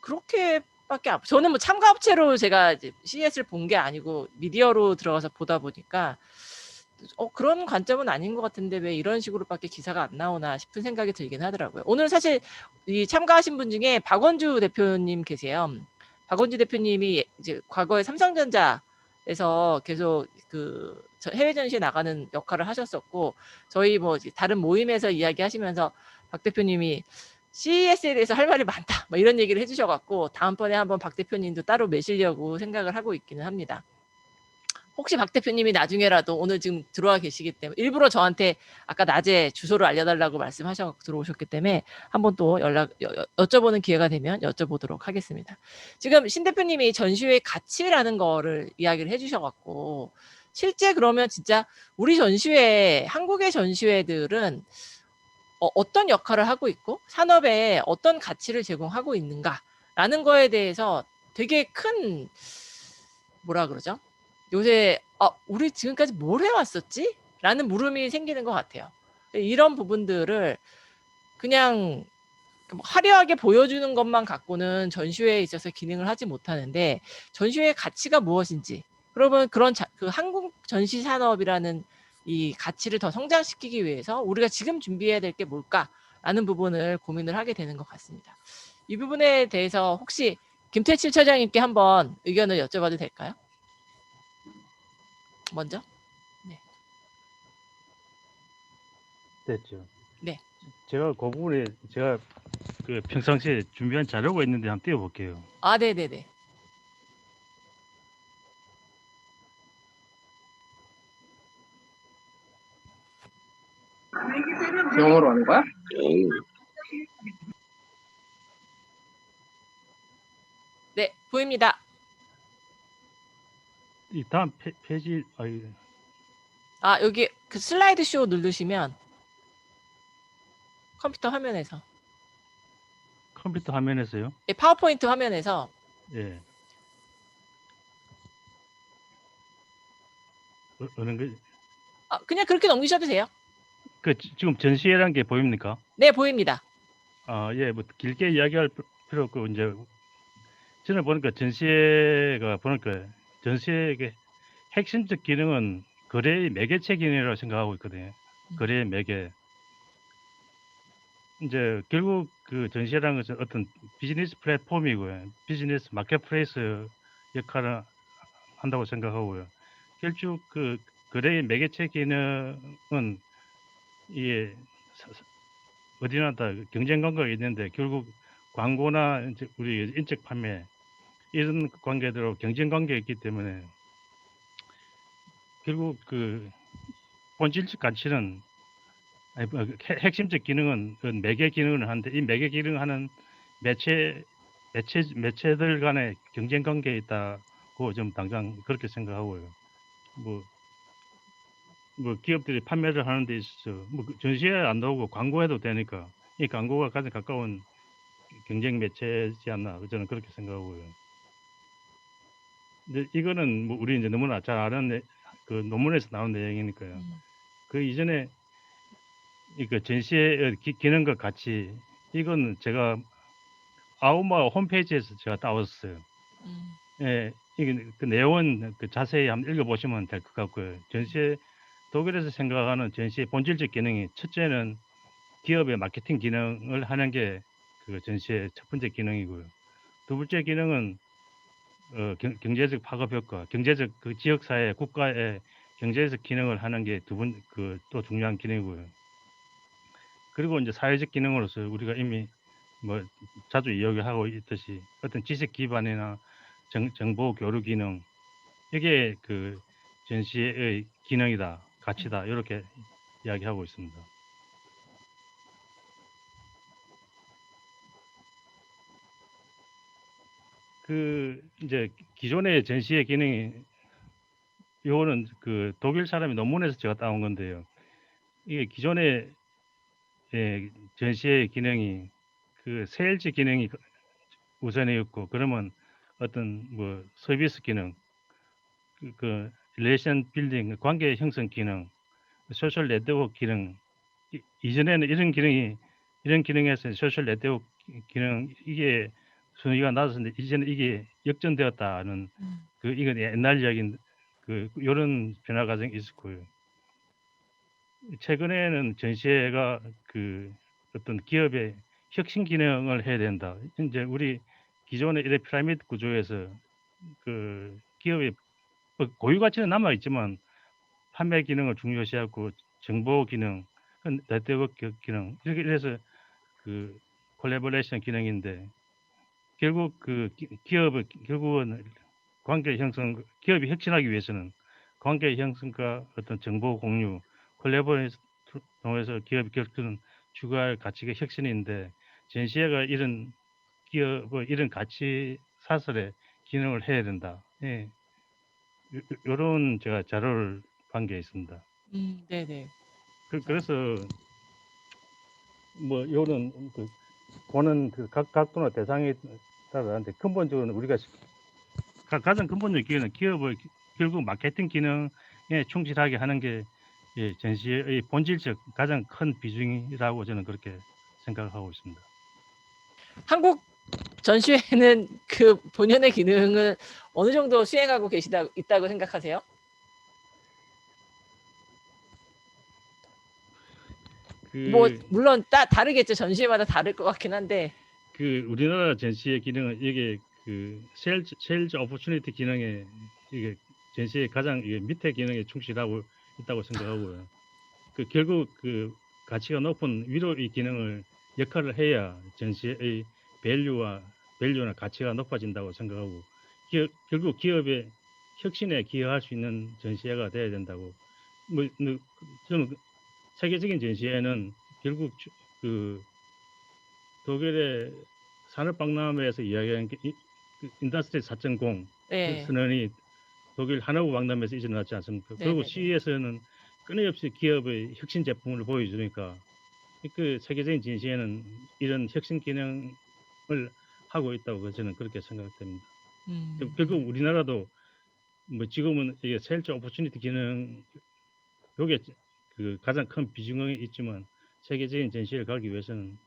그렇게밖에 저는 뭐 참가업체로 제가 이제 CES를 본 게 아니고 미디어로 들어가서 보다 보니까 그런 관점은 아닌 것 같은데 왜 이런 식으로밖에 기사가 안 나오나 싶은 생각이 들긴 하더라고요. 오늘 사실 이 참가하신 분 중에 박원주 대표님 계세요. 박원주 대표님이 이제 과거에 삼성전자에서 계속 그 해외 전시에 나가는 역할을 하셨었고, 저희 뭐 다른 모임에서 이야기하시면서 박 대표님이 CES에 대해서 할 말이 많다, 뭐 이런 얘기를 해주셔갖고 다음번에 한번 박 대표님도 따로 매시려고 생각을 하고 있기는 합니다. 혹시 박 대표님이 나중에라도, 오늘 지금 들어와 계시기 때문에 일부러 저한테 아까 낮에 주소를 알려달라고 말씀하셔서 들어오셨기 때문에 한번 또 여쭤보는 기회가 되면 여쭤보도록 하겠습니다. 지금 신 대표님이 전시회의 가치라는 거를 이야기를 해주셔갖고, 실제 그러면 진짜 우리 전시회, 한국의 전시회들은 어떤 역할을 하고 있고 산업에 어떤 가치를 제공하고 있는가라는 거에 대해서 되게 큰, 뭐라 그러죠? 요새 우리 지금까지 뭘 해왔었지? 라는 물음이 생기는 것 같아요. 이런 부분들을 그냥 화려하게 보여주는 것만 갖고는 전시회에 있어서 기능을 하지 못하는데, 전시회의 가치가 무엇인지, 그러면 그 한국 전시 산업이라는 이 가치를 더 성장시키기 위해서 우리가 지금 준비해야 될 게 뭘까라는 부분을 고민을 하게 되는 것 같습니다. 이 부분에 대해서 혹시 김태칠 처장님께 한번 의견을 여쭤봐도 될까요? 먼저. 됐죠. 네. 제가 그 부분에 제가 그 평상시에 준비한 자료가 있는데 한번 띄워볼게요. 아, 네네네. 영어로 하는 거야? 네, 보입니다. 이 다음 페이지 아, 여기 그 슬라이드 쇼 누르시면 컴퓨터 화면에서, 컴퓨터 화면에서요. 예, 파워포인트 화면에서 예. 어느 게 그냥 그렇게 넘기셔도 돼요. 지금 전시회란 게 보입니까? 네, 보입니다. 예, 뭐 길게 이야기할 필요 없고 이제 저는 보니까 전시회의 핵심적 기능은 거래의 매개체 기능이라고 생각하고 있거든요. 거래의 매개. 이제 결국 그 전시회라는 것은 어떤 비즈니스 플랫폼이고요. 비즈니스 마켓플레이스 역할을 한다고 생각하고요. 결국 그 거래의 매개체 기능은 이게 어디나 다 경쟁 관계가 있는데 결국 광고나 이제 우리 인적 판매 이런 관계대로 경쟁 관계가 있기 때문에 결국 그 본질적 가치는 핵심적 기능은 그 매개 기능을 하는데 이 매개 기능을 하는 매체들 간의 경쟁 관계에 있다고 좀 당장 그렇게 생각하고요. 뭐 기업들이 판매를 하는 데 있어서 뭐 전시회 안 나오고 광고해도 되니까 이 광고가 가장 가까운 경쟁 매체지 않나 저는 그렇게 생각하고요. 근데 이거는 뭐 우리 이제 너무나 잘 아는 그 논문에서 나온 내용이니까요. 그 이전에 그 전시회 기능과 같이 이건 제가 아우마 홈페이지에서 제가 따왔어요. 예, 이게 그 내용은 그 자세히 한번 읽어보시면 될 것 같고요. 전시회 독일에서 생각하는 전시의 본질적 기능이 첫째는 기업의 마케팅 기능을 하는 게 그 전시의 첫 번째 기능이고요. 두 번째 기능은 경제적 파급 효과, 경제적 그 지역 사회, 국가의 경제적 기능을 하는 게 또 중요한 기능이고요. 그리고 이제 사회적 기능으로서 우리가 이미 뭐 자주 이야기하고 있듯이 어떤 지식 기반이나 정보 교류 기능 이게 그 전시의 기능이다, 가치다 이렇게 이야기하고 있습니다. 그 이제 기존의 전시의 기능이 요거는 그 독일 사람이 논문에서 제가 따온 건데요. 이게 기존의 전시의 기능이 그 세일즈 기능이 우선이었고 그러면 어떤 뭐 서비스 기능, 그 릴레이션 빌딩 관계 형성 기능, 소셜 네트워크 기능 이전에는 이런 기능에서 소셜 네트워크 기능 이게 순위가 낮았는데 이제는 이게 역전되었다는 이건 옛날 이야기인 요런 변화 과정이 있었고요. 최근에는 전시회가 그 어떤 기업의 혁신 기능을 해야 된다. 이제 우리 기존의 이래 피라미드 구조에서 그 기업의 고유 가치는 남아 있지만 판매 기능을 중요시하고 정보 기능, 네트워크 기능 이렇게 해서 그 콜래보레이션 기능인데 결국 그 기업의 결국은 관계 형성, 기업이 혁신하기 위해서는 관계 형성과 어떤 정보 공유, 콜래보레이션 통해서 기업이 겪는 추가할 가치가 혁신인데 전시회가 이런 기업의 이런 가치 사설의 기능을 해야 된다. 예. 요런 제가 자료를 본 게 있습니다. 네네. 그래서 뭐 요런 보는 각 각도나 대상에 따라다른데 근본적으로는 우리가 가장 근본적인 기능은 기업의 결국 마케팅 기능에 충실하게 하는 게 전시의 본질적 가장 큰 비중이라고 저는 그렇게 생각하고 있습니다. 한국 전시회는 그 본연의 기능을 어느 정도 수행하고 있다고 생각하세요? 뭐 물론 다르겠죠. 전시회마다 다를 것 같긴 한데. 그 우리나라 전시의 기능은 이게 그 세일즈 오퍼튜니티 기능에 이게 전시의 가장 이게 밑에 기능에 충실하고 있다고 생각하고요. 그 결국 그 가치가 높은 위로 이 기능을 역할을 해야 전시의 밸류나 가치가 높아진다고 생각하고 결국 기업의 혁신에 기여할 수 있는 전시회가 돼야 된다고. 저는 세계적인 전시회는 결국 그 독일의 산업박람회에서 이야기한 그 인더스트리 4.0 네. 선언이 독일 하노버 박람회에서 일어났지 않습니까? 그리고 네네네. CES는 끊임없이 기업의 혁신 제품을 보여주니까 그 세계적인 전시회는 이런 혁신 기능을 하고 있다고 저는 그렇게 생각됩니다. 결국 우리나라도 뭐 지금은 이게 세일즈 오퍼튜니티 기능 요게 그 가장 큰 비중이 있지만 세계적인 전시회를 가기 위해서는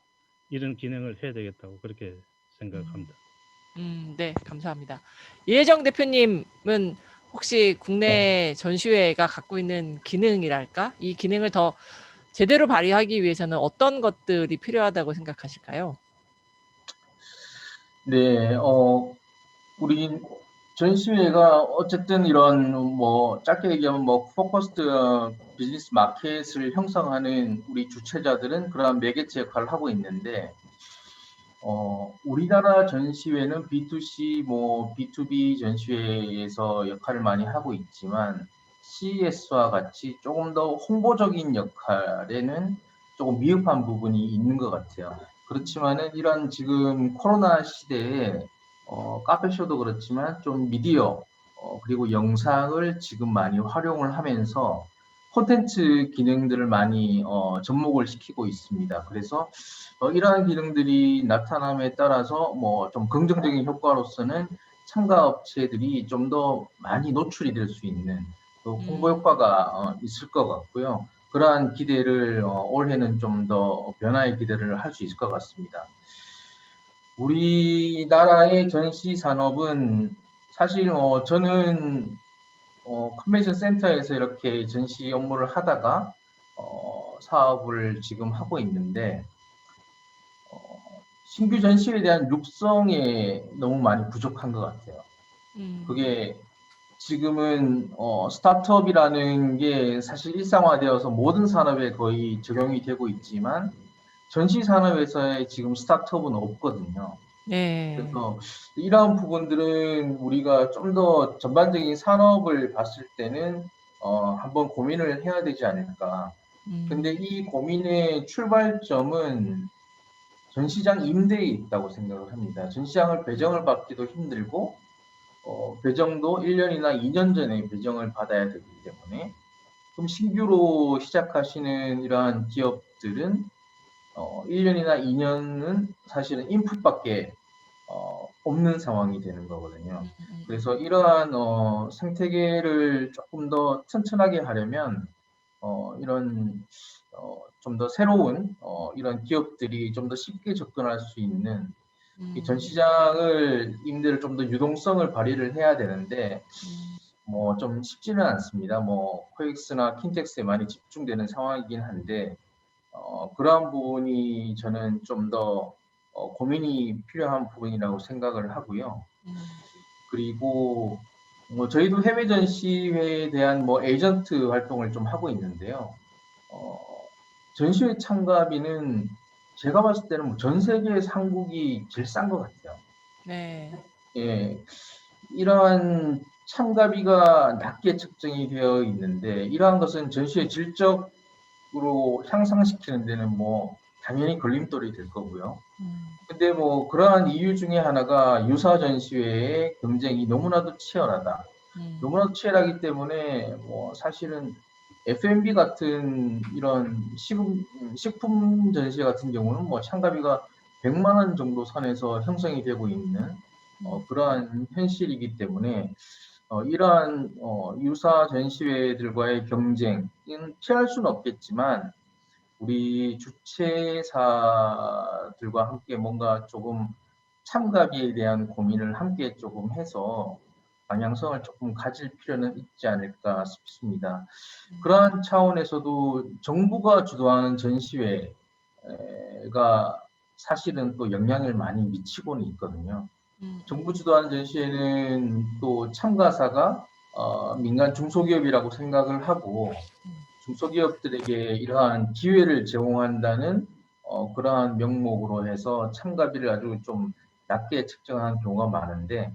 이런 기능을 해야 되겠다고 그렇게 생각합니다. 네, 감사합니다. 이혜정 대표님은 혹시 국내 전시회가 갖고 있는 기능이랄까? 이 기능을 더 제대로 발휘하기 위해서는 어떤 것들이 필요하다고 생각하실까요? 네, 우리 전시회가 어쨌든 이런 뭐 짧게 얘기하면 뭐 포커스드 비즈니스 마켓을 형성하는 우리 주최자들은 그러한 매개체 역할을 하고 있는데 우리나라 전시회는 B2C, 뭐 B2B 전시회에서 역할을 많이 하고 있지만 CES와 같이 조금 더 홍보적인 역할에는 조금 미흡한 부분이 있는 것 같아요. 그렇지만은 이런 지금 코로나 시대에 카페쇼도 그렇지만 좀 미디어 그리고 영상을 지금 많이 활용을 하면서 콘텐츠 기능들을 많이 접목을 시키고 있습니다. 그래서 이러한 기능들이 나타남에 따라서 뭐 좀 긍정적인 효과로서는 참가 업체들이 좀 더 많이 노출이 될 수 있는 또 홍보 효과가 있을 것 같고요. 그러한 기대를 올해는 좀 더 변화의 기대를 할 수 있을 것 같습니다. 우리나라의 전시 산업은 사실 저는 컨벤션 센터에서 이렇게 전시 업무를 하다가 사업을 지금 하고 있는데 신규 전시에 대한 육성에 너무 많이 부족한 것 같아요. 그게 지금은 스타트업이라는 게 사실 일상화되어서 모든 산업에 거의 적용이 되고 있지만 전시 산업에서의 지금 스타트업은 없거든요. 네. 그래서 이러한 부분들은 우리가 좀 더 전반적인 산업을 봤을 때는 한번 고민을 해야 되지 않을까. 근데 이 고민의 출발점은 전시장 임대에 있다고 생각을 합니다. 전시장을 배정을 받기도 힘들고 배정도 1년이나 2년 전에 배정을 받아야 되기 때문에 그럼 신규로 시작하시는 이러한 기업들은 1년이나 2년은 사실은 인풋밖에 없는 상황이 되는 거거든요. 그래서 이러한 생태계를 조금 더 튼튼하게 하려면 이런 좀 더 새로운 이런 기업들이 좀 더 쉽게 접근할 수 있는 이 전시장을 임대를 좀 더 유동성을 발휘를 해야 되는데 뭐 좀 쉽지는 않습니다. 뭐 코엑스나 킨텍스에 많이 집중되는 상황이긴 한데 그러한 부분이 저는 좀 더 고민이 필요한 부분이라고 생각을 하고요. 그리고 뭐 저희도 해외 전시회에 대한 뭐 에이전트 활동을 좀 하고 있는데요. 전시회 참가비는 제가 봤을 때는 뭐전 세계에서 한국이 제일 싼 것 같아요. 네. 예, 이러한 참가비가 낮게 책정이 되어 있는데 이러한 것은 전시회 질적으로 향상시키는 데는 뭐 당연히 걸림돌이 될 거고요. 근데 뭐 그러한 이유 중에 하나가 유사 전시회의 경쟁이 너무나도 치열하다. 너무나도 치열하기 때문에 뭐 사실은 F&B 같은 이런 식품 전시회 같은 경우는 뭐 참가비가 100만 원 정도 선에서 형성이 되고 있는 그러한 현실이기 때문에 이러한 유사 전시회들과의 경쟁은 피할 수는 없겠지만 우리 주최사들과 함께 뭔가 조금 참가비에 대한 고민을 함께 조금 해서 방향성을 조금 가질 필요는 있지 않을까 싶습니다. 그러한 차원에서도 정부가 주도하는 전시회가 사실은 또 영향을 많이 미치고는 있거든요. 정부 주도하는 전시회는 또 참가사가 민간 중소기업이라고 생각을 하고 중소기업들에게 이러한 기회를 제공한다는 그러한 명목으로 해서 참가비를 아주 좀 낮게 책정한 경우가 많은데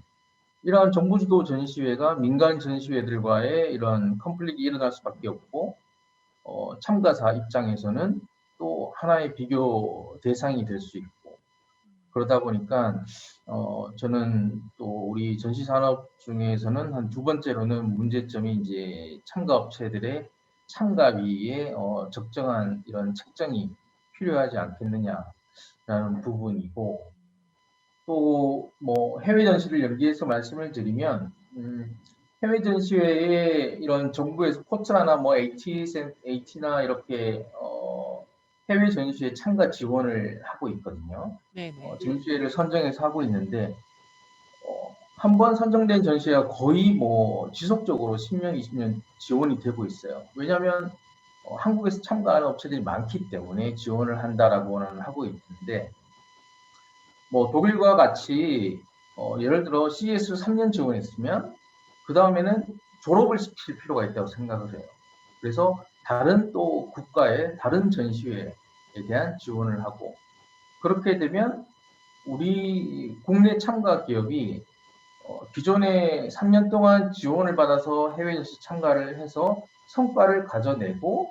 이러한 정부 주도 전시회가 민간 전시회들과의 이런 컨플릭이 일어날 수밖에 없고 참가사 입장에서는 또 하나의 비교 대상이 될 수 있고 그러다 보니까 저는 또 우리 전시 산업 중에서는 한 두 번째로는 문제점이 이제 참가 업체들의 참가비에 적정한 이런 책정이 필요하지 않겠느냐라는 부분이고 또 뭐 해외 전시를 연기해서 말씀을 드리면 해외 전시회에 이런 정부의 스포츠나 뭐 AT나 이렇게 해외 전시회 참가 지원을 하고 있거든요. 네네. 전시회를 선정해서 하고 있는데 한 번 선정된 전시회가 거의 뭐 지속적으로 10년, 20년 지원이 되고 있어요. 왜냐하면 한국에서 참가하는 업체들이 많기 때문에 지원을 한다라고는 하고 있는데 뭐 독일과 같이 예를 들어 CES를 3년 지원했으면 그 다음에는 졸업을 시킬 필요가 있다고 생각을 해요. 그래서 다른 또 국가의 다른 전시회에 대한 지원을 하고 그렇게 되면 우리 국내 참가 기업이 기존에 3년 동안 지원을 받아서 해외 전시 참가를 해서 성과를 가져내고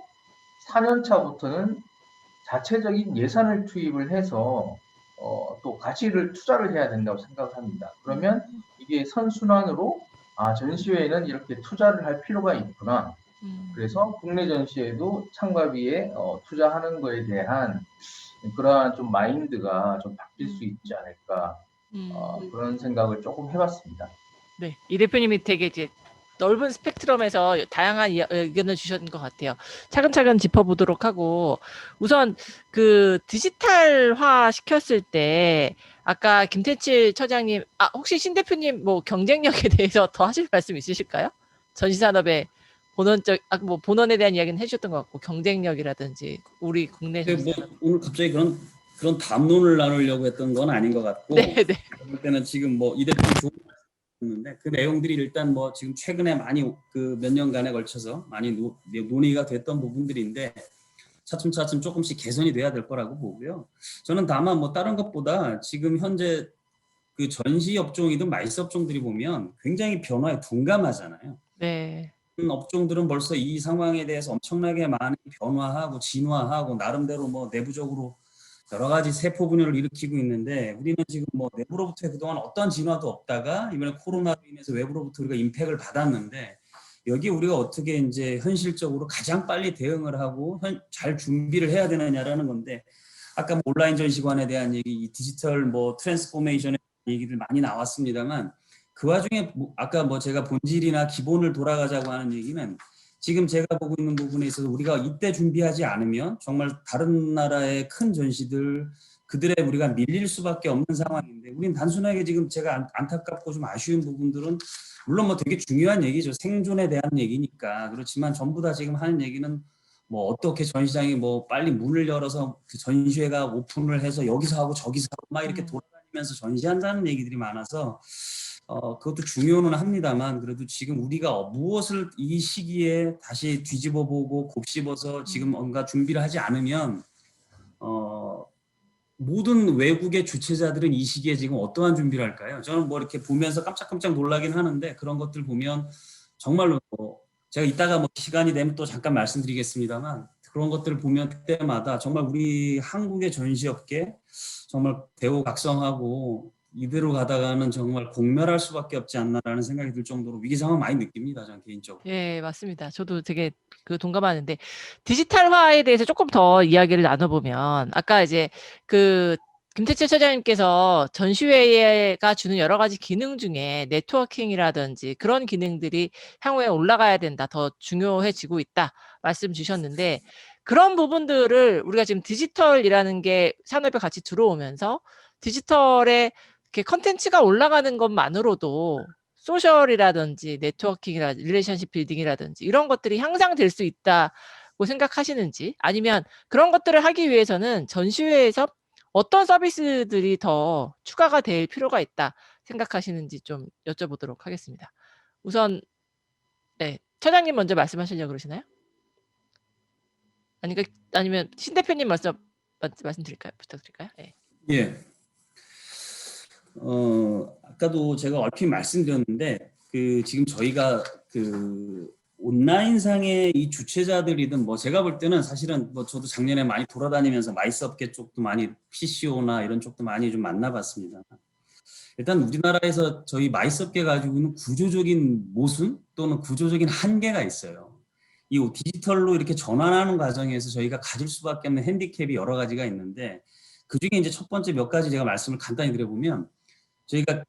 4년 차부터는 자체적인 예산을 투입을 해서 또 가치를 투자를 해야 된다고 생각합니다. 그러면 이게 선순환으로 전시회에는 이렇게 투자를 할 필요가 있구나. 그래서 국내 전시회도 참가비에 투자하는 거에 대한 그러한 좀 마인드가 좀 바뀔 수 있지 않을까 그런 생각을 조금 해봤습니다. 네, 이 대표님이 되게 이제 넓은 스펙트럼에서 다양한 의견을 주셨는 것 같아요. 차근차근 짚어보도록 하고 우선 그 디지털화 시켰을 때 아까 김태칠 처장님, 혹시 신 대표님 뭐 경쟁력에 대해서 더 하실 말씀 있으실까요? 전시산업의 본원적, 뭐 본원에 대한 이야기는 해주셨던 것 같고 경쟁력이라든지 우리 국내 근데 뭐 전시산업. 오늘 갑자기 그런 담론을 나누려고 했던 건 아닌 것 같고 네네. 그럴 때는 지금 뭐 이 대표 좋은 말씀했는데 그 내용들이 일단 뭐 지금 최근에 많이 그 몇 년간에 걸쳐서 많이 논의가 됐던 부분들인데 차츰차츰 조금씩 개선이 돼야 될 거라고 보고요. 저는 다만 뭐 다른 것보다 지금 현재 그 전시 업종이든 마이스 업종들이 보면 굉장히 변화에 둔감하잖아요. 네. 업종들은 벌써 이 상황에 대해서 엄청나게 많이 변화하고 진화하고 나름대로 뭐 내부적으로 여러 가지 세포 분열을 일으키고 있는데 우리는 지금 뭐 내부로부터 그동안 어떤 진화도 없다가 이번에 코로나로 인해서 외부로부터 우리가 임팩을 받았는데 여기 우리가 어떻게 이제 현실적으로 가장 빨리 대응을 하고 잘 준비를 해야 되느냐라는 건데 아까 뭐 온라인 전시관에 대한 얘기, 디지털 뭐 트랜스포메이션의 얘기들 많이 나왔습니다만 그 와중에 아까 뭐 제가 본질이나 기본을 돌아가자고 하는 얘기는 지금 제가 보고 있는 부분에 있어서 우리가 이때 준비하지 않으면 정말 다른 나라의 큰 전시들 그들의 우리가 밀릴 수밖에 없는 상황인데 우린 단순하게 지금 제가 안타깝고 좀 아쉬운 부분들은 물론 뭐 되게 중요한 얘기죠. 생존에 대한 얘기니까. 그렇지만 전부 다 지금 하는 얘기는 뭐 어떻게 전시장이 뭐 빨리 문을 열어서 그 전시회가 오픈을 해서 여기서 하고 저기서 하고 막 이렇게 돌아다니면서 전시한다는 얘기들이 많아서 그것도 중요는 합니다만 그래도 지금 우리가 무엇을 이 시기에 다시 뒤집어보고 곱씹어서 지금 뭔가 준비를 하지 않으면 모든 외국의 주최자들은 이 시기에 지금 어떠한 준비를 할까요? 저는 뭐 이렇게 보면서 깜짝깜짝 놀라긴 하는데 그런 것들 보면 정말로 제가 이따가 뭐 시간이 되면 또 잠깐 말씀드리겠습니다만 그런 것들을 보면 그때마다 정말 우리 한국의 전시업계 정말 대우각성하고 이대로 가다가는 정말 공멸할 수밖에 없지 않나라는 생각이 들 정도로 위기 상황 많이 느낍니다. 저는 개인적으로. 예, 맞습니다. 저도 되게 동감하는데 디지털화에 대해서 조금 더 이야기를 나눠보면 아까 이제 그 김태철 처장님께서 전시회가 주는 여러 가지 기능 중에 네트워킹이라든지 그런 기능들이 향후에 올라가야 된다, 더 중요해지고 있다 말씀 주셨는데 그런 부분들을 우리가 지금 디지털이라는 게 산업에 같이 들어오면서 디지털에 이렇게 컨텐츠가 올라가는 것만으로도 소셜이라든지 네트워킹이라든지 릴레이션십 빌딩이라든지 이런 것들이 향상될 수 있다고 생각하시는지 아니면 그런 것들을 하기 위해서는 전시회에서 어떤 서비스들이 더 추가가 될 필요가 있다. 생각하시는지 좀 여쭤보도록 하겠습니다. 우선 네, 처장님 먼저 말씀하시려고 그러시나요? 아니면 신 대표님 먼저 말씀드릴까요? 부탁드릴까요? 예. 예. 아까도 제가 얼핏 말씀드렸는데 지금 저희가 온라인상의 이 주최자들이든 뭐 제가 볼 때는 사실은 뭐 저도 작년에 많이 돌아다니면서 마이스 업계 쪽도 많이 PCO나 이런 쪽도 많이 좀 만나봤습니다. 일단 우리나라에서 저희 마이스 업계가 가지고 있는 구조적인 모순 또는 구조적인 한계가 있어요. 이 디지털로 이렇게 전환하는 과정에서 저희가 가질 수밖에 없는 핸디캡이 여러 가지가 있는데 그중에 이제 첫 번째 몇 가지 제가 말씀을 간단히 드려보면 저희가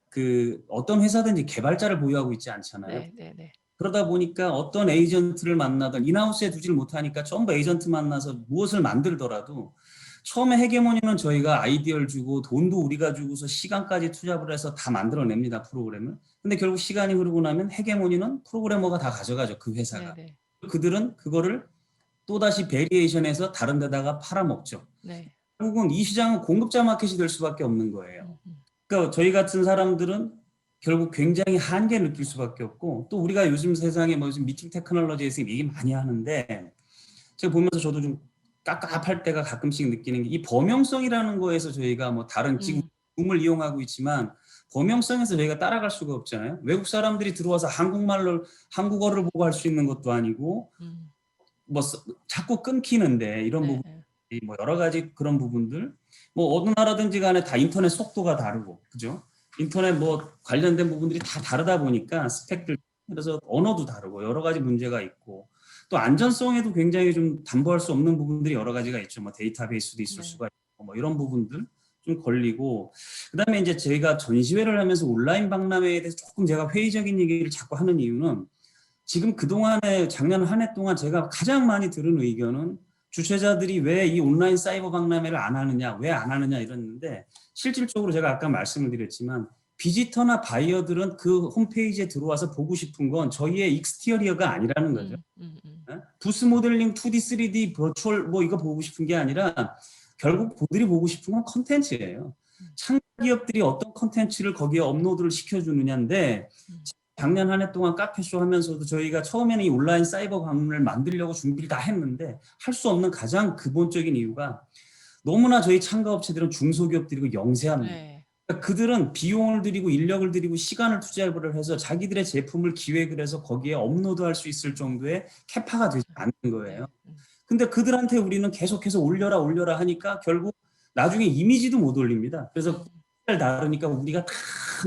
어떤 회사든지 개발자를 보유하고 있지 않잖아요. 네. 그러다 보니까 어떤 에이전트를 만나든 인하우스에 두질 못하니까 전부 에이전트 만나서 무엇을 만들더라도 처음에 헤게모니는 저희가 아이디어를 주고 돈도 우리가 주고서 시간까지 투자를 해서 다 만들어냅니다, 프로그램을. 근데 결국 시간이 흐르고 나면 헤게모니는 프로그래머가 다 가져가죠, 그 회사가. 네. 그들은 그거를 또다시 베리에이션해서 다른 데다가 팔아먹죠. 네. 결국은 이 시장은 공급자 마켓이 될 수밖에 없는 거예요. 그러니까 저희 같은 사람들은 결국 굉장히 한계를 느낄 수밖에 없고 또 우리가 요즘 세상에 뭐 요즘 미팅 테크놀로지에서 얘기 많이 하는데 제가 보면서 저도 좀 깝깝할 때가 가끔씩 느끼는 게 이 범용성이라는 거에서 저희가 뭐 다른 지금 줌을 이용하고 있지만 범용성에서 저희가 따라갈 수가 없잖아요. 외국 사람들이 들어와서 한국어를 보고 할 수 있는 것도 아니고 뭐 자꾸 끊기는데 이런 부분 뭐 여러 가지 그런 부분들 뭐 어느 나라든지 간에 다 인터넷 속도가 다르고 그죠? 인터넷 뭐 관련된 부분들이 다 다르다 보니까 스펙들 그래서 언어도 다르고 여러 가지 문제가 있고 또 안전성에도 굉장히 좀 담보할 수 없는 부분들이 여러 가지가 있죠. 뭐 데이터베이스도 있을 수가 있고 뭐 이런 부분들 좀 걸리고 그다음에 이제 저희가 전시회를 하면서 온라인 박람회에 대해서 조금 제가 회의적인 얘기를 자꾸 하는 이유는 지금 그동안에 작년 한 해 동안 제가 가장 많이 들은 의견은 주최자들이 왜 이 온라인 사이버 박람회를 안 하느냐, 왜 안 하느냐 이랬는데 실질적으로 제가 아까 말씀을 드렸지만 비지터나 바이어들은 그 홈페이지에 들어와서 보고 싶은 건 저희의 익스티어리어가 아니라는 거죠. 부스 모델링 2D, 3D, 버추얼 뭐 이거 보고 싶은 게 아니라 결국 그들이 보고 싶은 건 컨텐츠예요. 창 기업들이 어떤 컨텐츠를 거기에 업로드를 시켜주느냐인데 작년 한 해 동안 카페쇼 하면서도 저희가 처음에는 이 온라인 사이버 방문을 만들려고 준비를 다 했는데 할 수 없는 가장 근본적인 이유가 너무나 저희 참가업체들은 중소기업들이고 영세합니다. 그러니까 그들은 비용을 들이고 인력을 들이고 시간을 투자를 해서 자기들의 제품을 기획을 해서 거기에 업로드할 수 있을 정도의 캐파가 되지 않는 거예요. 근데 그들한테 우리는 계속해서 올려라 하니까 결국 나중에 이미지도 못 올립니다. 그래서 다르니까 우리가 다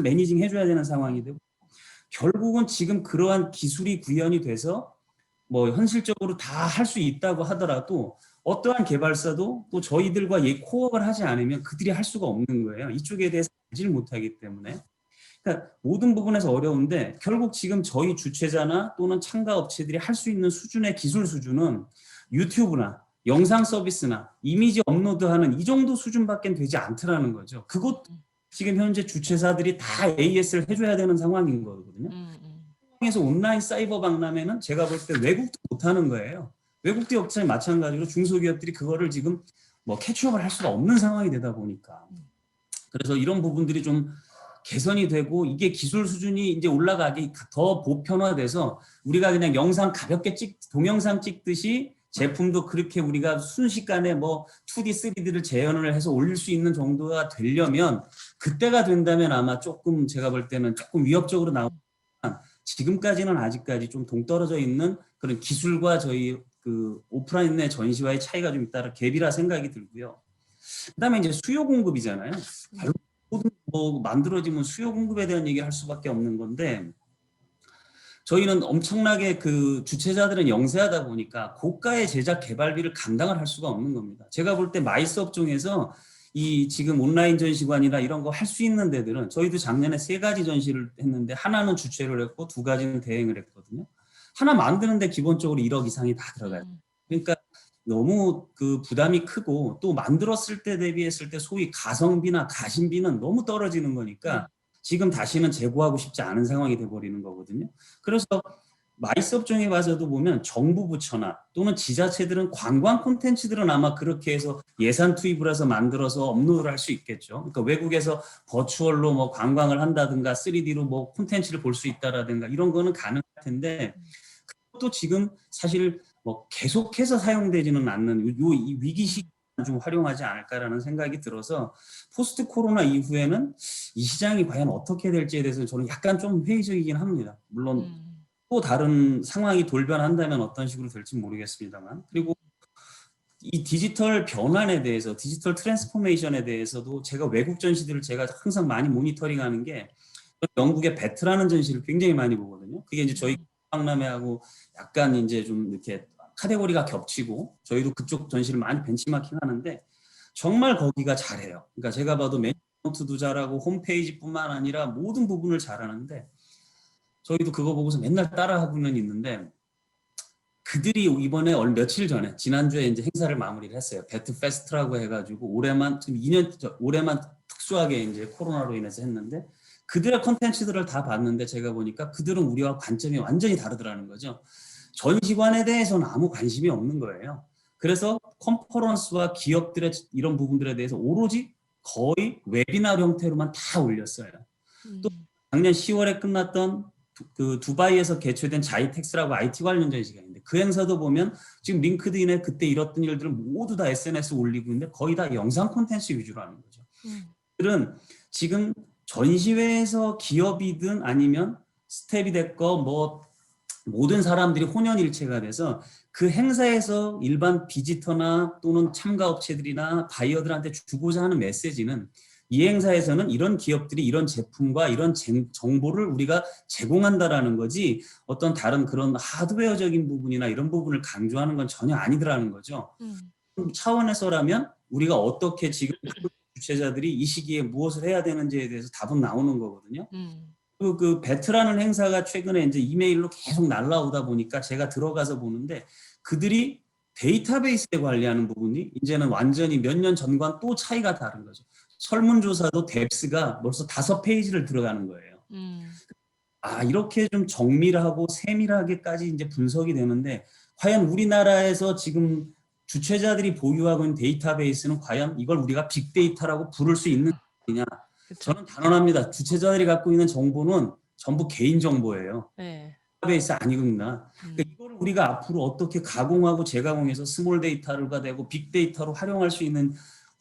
매니징 해줘야 되는 상황이 되고 결국은 지금 그러한 기술이 구현이 돼서 뭐 현실적으로 다 할 수 있다고 하더라도 어떠한 개발사도 또 저희들과 코업을 하지 않으면 그들이 할 수가 없는 거예요. 이쪽에 대해서 알지를 못하기 때문에. 그러니까 모든 부분에서 어려운데 결국 지금 저희 주최자나 또는 참가 업체들이 할 수 있는 수준의 기술 수준은 유튜브나 영상 서비스나 이미지 업로드하는 이 정도 수준밖에 되지 않더라는 거죠. 그것 지금 현재 주최사들이 다 AS를 해줘야 되는 상황인 거거든요. 그래서 온라인 사이버 박람회는 제가 볼 때 외국도 못하는 거예요. 외국도 역시 마찬가지로 중소기업들이 그거를 지금 뭐 캐치업을 할 수가 없는 상황이 되다 보니까 그래서 이런 부분들이 좀 개선이 되고 이게 기술 수준이 이제 올라가기 더 보편화돼서 우리가 그냥 영상 가볍게 동영상 찍듯이 제품도 그렇게 우리가 순식간에 뭐 2D, 3D를 재현을 해서 올릴 수 있는 정도가 되려면 그때가 된다면 아마 조금 제가 볼 때는 조금 위협적으로 나오지만 지금까지는 아직까지 좀 동떨어져 있는 그런 기술과 저희 그 오프라인의 전시와의 차이가 좀 있다는 갭이라 생각이 들고요. 그다음에 이제 수요 공급이잖아요. 모든 뭐 만들어지면 수요 공급에 대한 얘기를 할 수밖에 없는 건데 저희는 엄청나게 그 주최자들은 영세하다 보니까 고가의 제작 개발비를 감당을 할 수가 없는 겁니다. 제가 볼 때 마이스 업종에서 이 지금 온라인 전시관이나 이런 거 할 수 있는 데들은 저희도 작년에 3가지 전시를 했는데 하나는 주최를 했고 2가지는 대행을 했거든요. 하나 만드는데 기본적으로 1억 이상이 다 들어가요. 그러니까 너무 그 부담이 크고 또 만들었을 때 대비했을 때 소위 가성비나 가심비는 너무 떨어지는 거니까 지금 다시는 재고하고 싶지 않은 상황이 돼버리는 거거든요. 그래서 마이스 업종에 가서도 보면 정부 부처나 또는 지자체들은 관광 콘텐츠들은 아마 그렇게 해서 예산 투입을 해서 만들어서 업로드를 할 수 있겠죠. 그러니까 외국에서 버추얼로 뭐 관광을 한다든가 3D로 뭐 콘텐츠를 볼 수 있다라든가 이런 거는 가능할 텐데 그것도 지금 사실 뭐 계속해서 사용되지는 않는 이 위기 시기에 좀 활용하지 않을까라는 생각이 들어서 포스트 코로나 이후에는 이 시장이 과연 어떻게 될지에 대해서 저는 약간 좀 회의적이긴 합니다. 물론 또 다른 상황이 돌변한다면 어떤 식으로 될지 모르겠습니다만. 그리고 이 디지털 변환에 대해서, 디지털 트랜스포메이션에 대해서도 제가 외국 전시들을 제가 항상 많이 모니터링하는 게 영국의 베트라는 전시를 굉장히 많이 보거든요. 그게 이제 저희 박람회하고 약간 이제 좀 이렇게 카테고리가 겹치고 저희도 그쪽 전시를 많이 벤치마킹 하는데 정말 거기가 잘해요. 그러니까 제가 봐도 매니지먼트도 잘하고 홈페이지뿐만 아니라 모든 부분을 잘하는데 저희도 그거 보고서 맨날 따라하고는 있는데 그들이 이번에 며칠 전에 지난주에 이제 행사를 마무리를 했어요. 배트 페스트라고 해가지고 올해만 지금 2년 올해만 특수하게 이제 코로나로 인해서 했는데 그들의 콘텐츠들을 다 봤는데 제가 보니까 그들은 우리와 관점이 완전히 다르더라는 거죠. 전시관에 대해서는 아무 관심이 없는 거예요. 그래서 컨퍼런스와 기업들의 이런 부분들에 대해서 오로지 거의 웨비나르 형태로만 다 올렸어요. 또 작년 10월에 끝났던 그 두바이에서 개최된 자이텍스라고 IT 관련 전시가 있는데 그 행사도 보면 지금 링크드인에 그때 이뤘던 일들을 모두 다 SNS 올리고 있는데 거의 다 영상 콘텐츠 위주로 하는 거죠. 그들은 지금 전시회에서 기업이든 아니면 스텝이 됐건 뭐 모든 사람들이 혼연일체가 돼서 그 행사에서 일반 비지터나 또는 참가업체들이나 바이어들한테 주고자 하는 메시지는 이 행사에서는 이런 기업들이 이런 제품과 이런 정보를 우리가 제공한다라는 거지 어떤 다른 그런 하드웨어적인 부분이나 이런 부분을 강조하는 건 전혀 아니더라는 거죠. 차원에서라면 우리가 어떻게 지금 주최자들이 이 시기에 무엇을 해야 되는지에 대해서 답은 나오는 거거든요. 그 베트라는 행사가 최근에 이제 이메일로 계속 날라오다 보니까 제가 들어가서 보는데 그들이 데이터베이스에 관리하는 부분이 이제는 완전히 몇 년 전과는 또 차이가 다른 거죠. 설문조사도 뎁스가 벌써 5페이지를 들어가는 거예요. 아, 이렇게 좀 정밀하고 세밀하게까지 이제 분석이 되는데 과연 우리나라에서 지금 주최자들이 보유하고 있는 데이터베이스는 과연 이걸 우리가 빅데이터라고 부를 수 있는 것이냐? 저는 단언합니다. 주최자들이 갖고 있는 정보는 전부 개인 정보예요. 네. 데이터베이스 아니구나. 그러니까 이걸 우리가 앞으로 어떻게 가공하고 재가공해서 스몰 데이터가 되고 빅데이터로 활용할 수 있는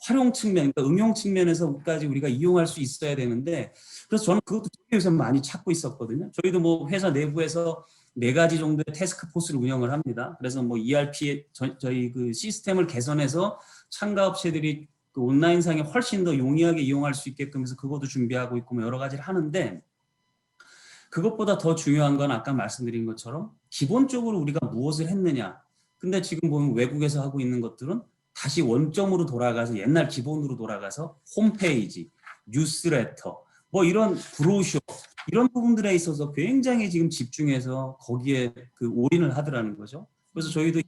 활용 측면, 그러니까 응용 측면에서까지 우리가 이용할 수 있어야 되는데 그래서 저는 그것도 요새 많이 찾고 있었거든요. 저희도 뭐 회사 내부에서 4가지 정도의 태스크포스를 운영을 합니다. 그래서 뭐 ERP 저희 그 시스템을 개선해서 참가업체들이 그 온라인상에 훨씬 더 용이하게 이용할 수 있게끔 해서 그것도 준비하고 있고 뭐 여러 가지를 하는데 그것보다 더 중요한 건 아까 말씀드린 것처럼 기본적으로 우리가 무엇을 했느냐. 근데 지금 보면 외국에서 하고 있는 것들은 다시 원점으로 돌아가서 옛날 기본으로 돌아가서 홈페이지, 뉴스레터, 뭐 이런 브로셔 이런 부분들에 있어서 굉장히 지금 집중해서 거기에 그 올인을 하더라는 거죠. 그래서 저희도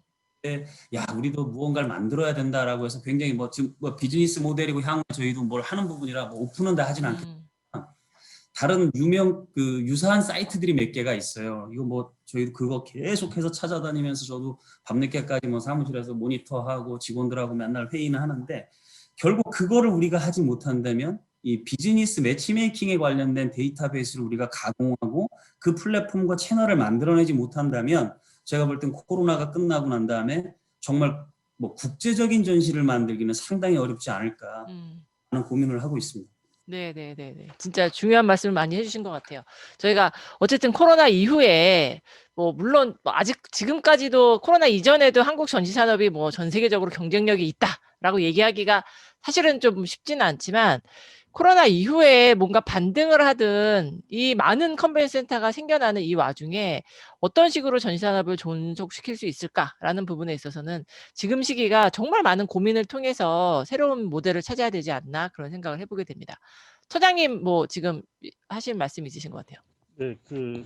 야 우리도 무언가를 만들어야 된다라고 해서 굉장히 뭐 지금 뭐 비즈니스 모델이고 향후 저희도 뭘 하는 부분이라 뭐 오픈은 다 하진 않겠지만 다른 그 유사한 사이트들이 몇 개가 있어요. 이거 뭐 저희도 그거 계속해서 찾아다니면서 저도 밤늦게까지 뭐 사무실에서 모니터하고 직원들하고 맨날 회의는 하는데 결국 그거를 우리가 하지 못한다면 이 비즈니스 매치메이킹에 관련된 데이터베이스를 우리가 가공하고 그 플랫폼과 채널을 만들어내지 못한다면 제가 볼 땐 코로나가 끝나고 난 다음에 정말 뭐 국제적인 전시를 만들기는 상당히 어렵지 않을까 하는 고민을 하고 있습니다. 네네네네. 진짜 중요한 말씀을 많이 해주신 것 같아요. 저희가 어쨌든 코로나 이후에 뭐 물론 뭐 아직 지금까지도 코로나 이전에도 한국 전시 산업이 뭐 전 세계적으로 경쟁력이 있다라고 얘기하기가 사실은 좀 쉽지는 않지만 코로나 이후에 뭔가 반등을 하든 이 많은 컨벤션 센터가 생겨나는 이 와중에 어떤 식으로 전시 산업을 존속시킬 수 있을까라는 부분에 있어서는 지금 시기가 정말 많은 고민을 통해서 새로운 모델을 찾아야 되지 않나 그런 생각을 해보게 됩니다. 처장님 뭐 지금 하실 말씀 있으신 것 같아요. 네, 그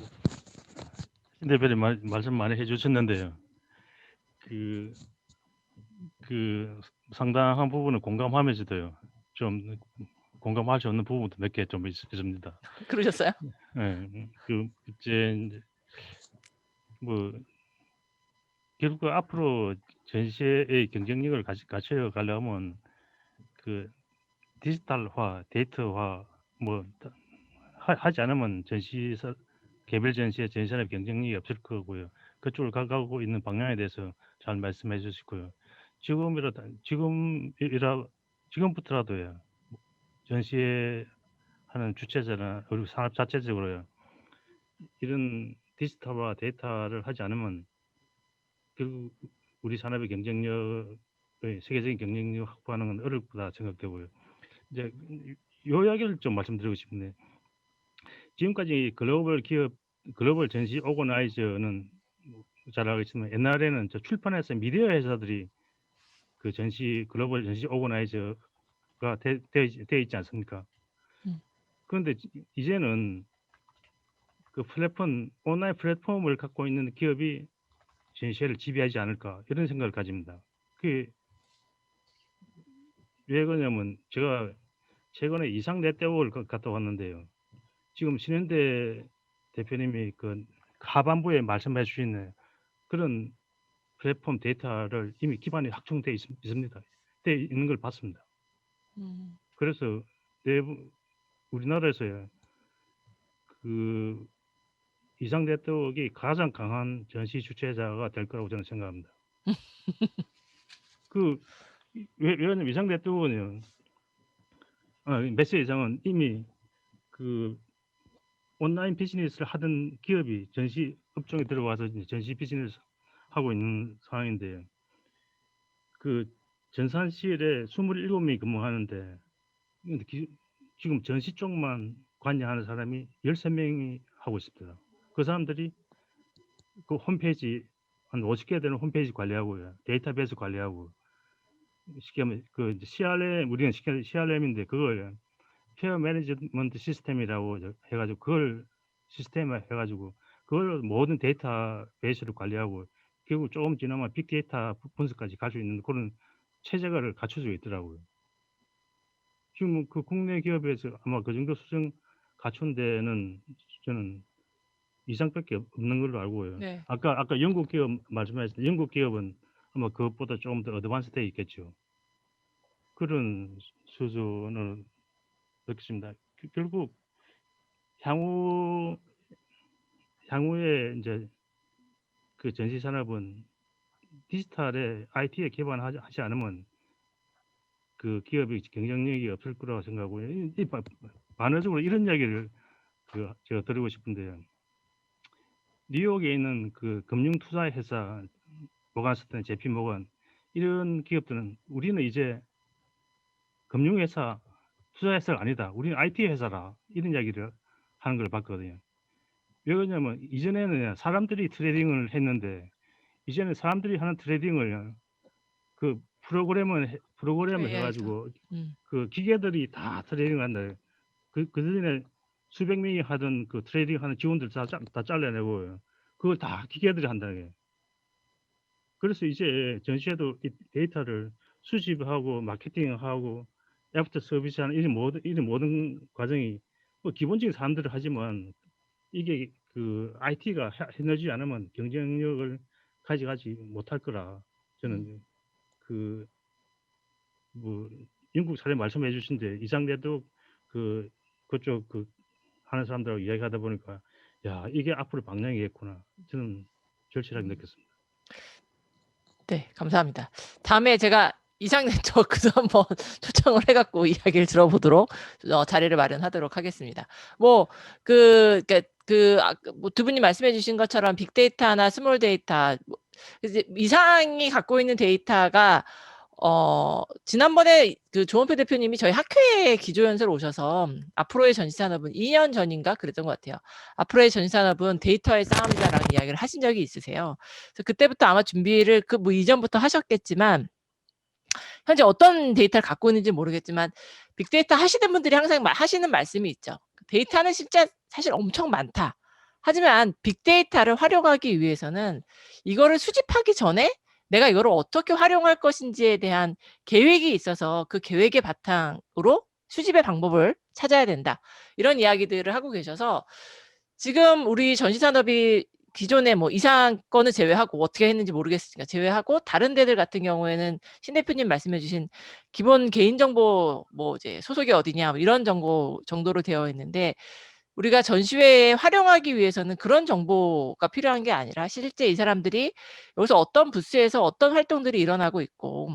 신 대표님 말씀 많이 해주셨는데요. 그 상당한 부분을 공감하면서도요. 좀 공감할 수 없는 부분도 몇 개 좀 있습니다. 그러셨어요? 네, 그 이제 뭐 결국 앞으로 전시의 경쟁력을 갖춰 가려면 그 디지털화, 데이터화 뭐 하지 않으면 개별 전시의 전시산업 경쟁력이 없을 거고요. 그쪽으로 가고 있는 방향에 대해서 잘 말씀해 주시고요. 지금부터라도요. 전시회 하는 주최자나 그리고 산업 자체적으로요. 이런 디지털화 데이터를 하지 않으면 결국 우리 산업의 세계적인 경쟁력 확보하는 건 어려울 거다 생각되고요. 이제 요 이야기를 좀 말씀드리고 싶은데 지금까지 글로벌 전시 오거나이저는 잘 알고 있지만 옛날에는 저 출판회사 미디어 회사들이 그 글로벌 전시 오거나이저가 되어 있지 않습니까? 그런데 이제는 그 온라인 플랫폼을 갖고 있는 기업이 전시회를 지배하지 않을까 이런 생각을 가집니다. 그게 왜 그러냐면 제가 최근에 이상 네트워크를 갔다 왔는데요. 지금 신현대 대표님이 그 하반부에 말씀해 주신 그런 플랫폼 데이터를 이미 기반이 확충되어 있습니다. 되어 있는 걸 봤습니다. 그래서 우리나라에서요. 그 이상 네트워크가 가장 강한 전시 주최자가 될 거라고 저는 생각합니다. 왜냐면 이상 네트워크는 몇 세 이상은 이미 그 온라인 비즈니스를 하던 기업이 전시 업종에 들어와서 이제 전시 비즈니스 하고 있는 상황인데요. 그 전산실에 27명이 근무하는데 지금 전시 쪽만 관여하는 사람이 13명이 하고 있습니다. 그 사람들이 그 홈페이지 한 50개 되는 홈페이지 관리하고요. 데이터베이스 관리하고 쉽게 하면 그 CRM 우리는 CRM인데 그걸 페어 매니지먼트 시스템이라고 해가지고 그걸 시스템을 해가지고 그걸 모든 데이터베이스를 관리하고 결국 조금 지나면 빅데이터 분석까지 갈 수 있는 그런 체제를 갖춰지고 있더라고요. 지금 그 국내 기업에서 아마 그 정도 수준 갖춘 데는 저는 이상밖에 없는 걸로 알고요. 네. 아까 영국 기업 말씀하셨는데 영국 기업은 아마 그것보다 조금 더 어드밴스되어 있겠죠. 그런 수준을 느꼈습니다. 결국 향후에 이제 그 전시 산업은 디지털에 IT에 기반하지 않으면 그 기업이 경쟁력이 없을 거라고 생각하고요. 반대적으로 이런 이야기를 제가 드리고 싶은데요. 뉴욕에 있는 그 금융투자 회사 모간스턴, JP 모건 이런 기업들은 우리는 이제 금융회사, 투자회사가 아니다. 우리는 IT 회사라 이런 이야기를 하는 걸 봤거든요. 왜 그러냐면 이전에는 사람들이 트레이딩을 했는데 이제는 사람들이 하는 트레이딩을 그 프로그램을 해가지고 그 기계들이 다 트레이딩을 한다. 그 전에 수백 명이 하던 그 트레이딩 하는 직원들 다 잘라내고 그걸 다 기계들이 한다는 게. 그래서 이제 전시회도 이 데이터를 수집하고 마케팅하고 애프터 서비스하는 이런 모든 과정이 뭐 기본적인 사람들을 하지만 이게 그 IT가 해내지 않으면 경쟁력을 가져가지 못할 거라 저는 그 뭐 영국 사례 말씀해 주신데 이상돼도 그쪽 하는 사람들하고 이야기하다 보니까 야 이게 앞으로 방향이겠구나 저는 절실하게 느꼈습니다. 네, 감사합니다. 다음에 제가 그도 한번 초청을 해갖고 이야기를 들어보도록 자리를 마련하도록 하겠습니다. 뭐 두 분이 말씀해주신 것처럼 빅데이터나 스몰 데이터, 이상이 갖고 있는 데이터가 지난번에 그 조원표 대표님이 저희 학회에 기조연설 오셔서 앞으로의 전시산업은 2년 전인가 그랬던 것 같아요. 앞으로의 전시산업은 데이터의 싸움이다라는 이야기를 하신 적이 있으세요. 그래서 그때부터 아마 준비를 뭐 이전부터 하셨겠지만 현재 어떤 데이터를 갖고 있는지 모르겠지만 빅데이터 하시는 분들이 항상 하시는 말씀이 있죠. 데이터는 진짜 사실 엄청 많다. 하지만 빅데이터를 활용하기 위해서는 이거를 수집하기 전에 내가 이거를 어떻게 활용할 것인지에 대한 계획이 있어서 그 계획의 바탕으로 수집의 방법을 찾아야 된다. 이런 이야기들을 하고 계셔서 지금 우리 전시산업이 기존에 뭐 이상 거는 제외하고 어떻게 했는지 모르겠으니까 제외하고 다른 데들 같은 경우에는 신 대표님 말씀해 주신 기본 개인정보 뭐 이제 소속이 어디냐 뭐 이런 정보 정도로 되어 있는데 우리가 전시회에 활용하기 위해서는 그런 정보가 필요한 게 아니라 실제 이 사람들이 여기서 어떤 부스에서 어떤 활동들이 일어나고 있고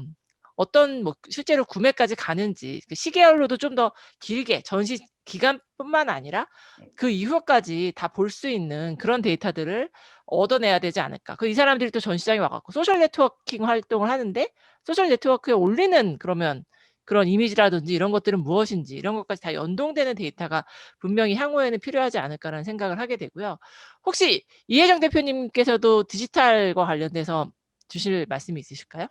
어떤 뭐 실제로 구매까지 가는지 그 시계열로도 좀 더 길게 전시 기간뿐만 아니라 그 이후까지 다 볼 수 있는 그런 데이터들을 얻어내야 되지 않을까. 이 사람들이 또 전시장에 와 갖고 소셜 네트워킹 활동을 하는데 소셜 네트워크에 올리는 그러면 그런 이미지라든지 이런 것들은 무엇인지 이런 것까지 다 연동되는 데이터가 분명히 향후에는 필요하지 않을까라는 생각을 하게 되고요. 혹시 이혜정 대표님께서도 디지털과 관련돼서 주실 말씀이 있으실까요?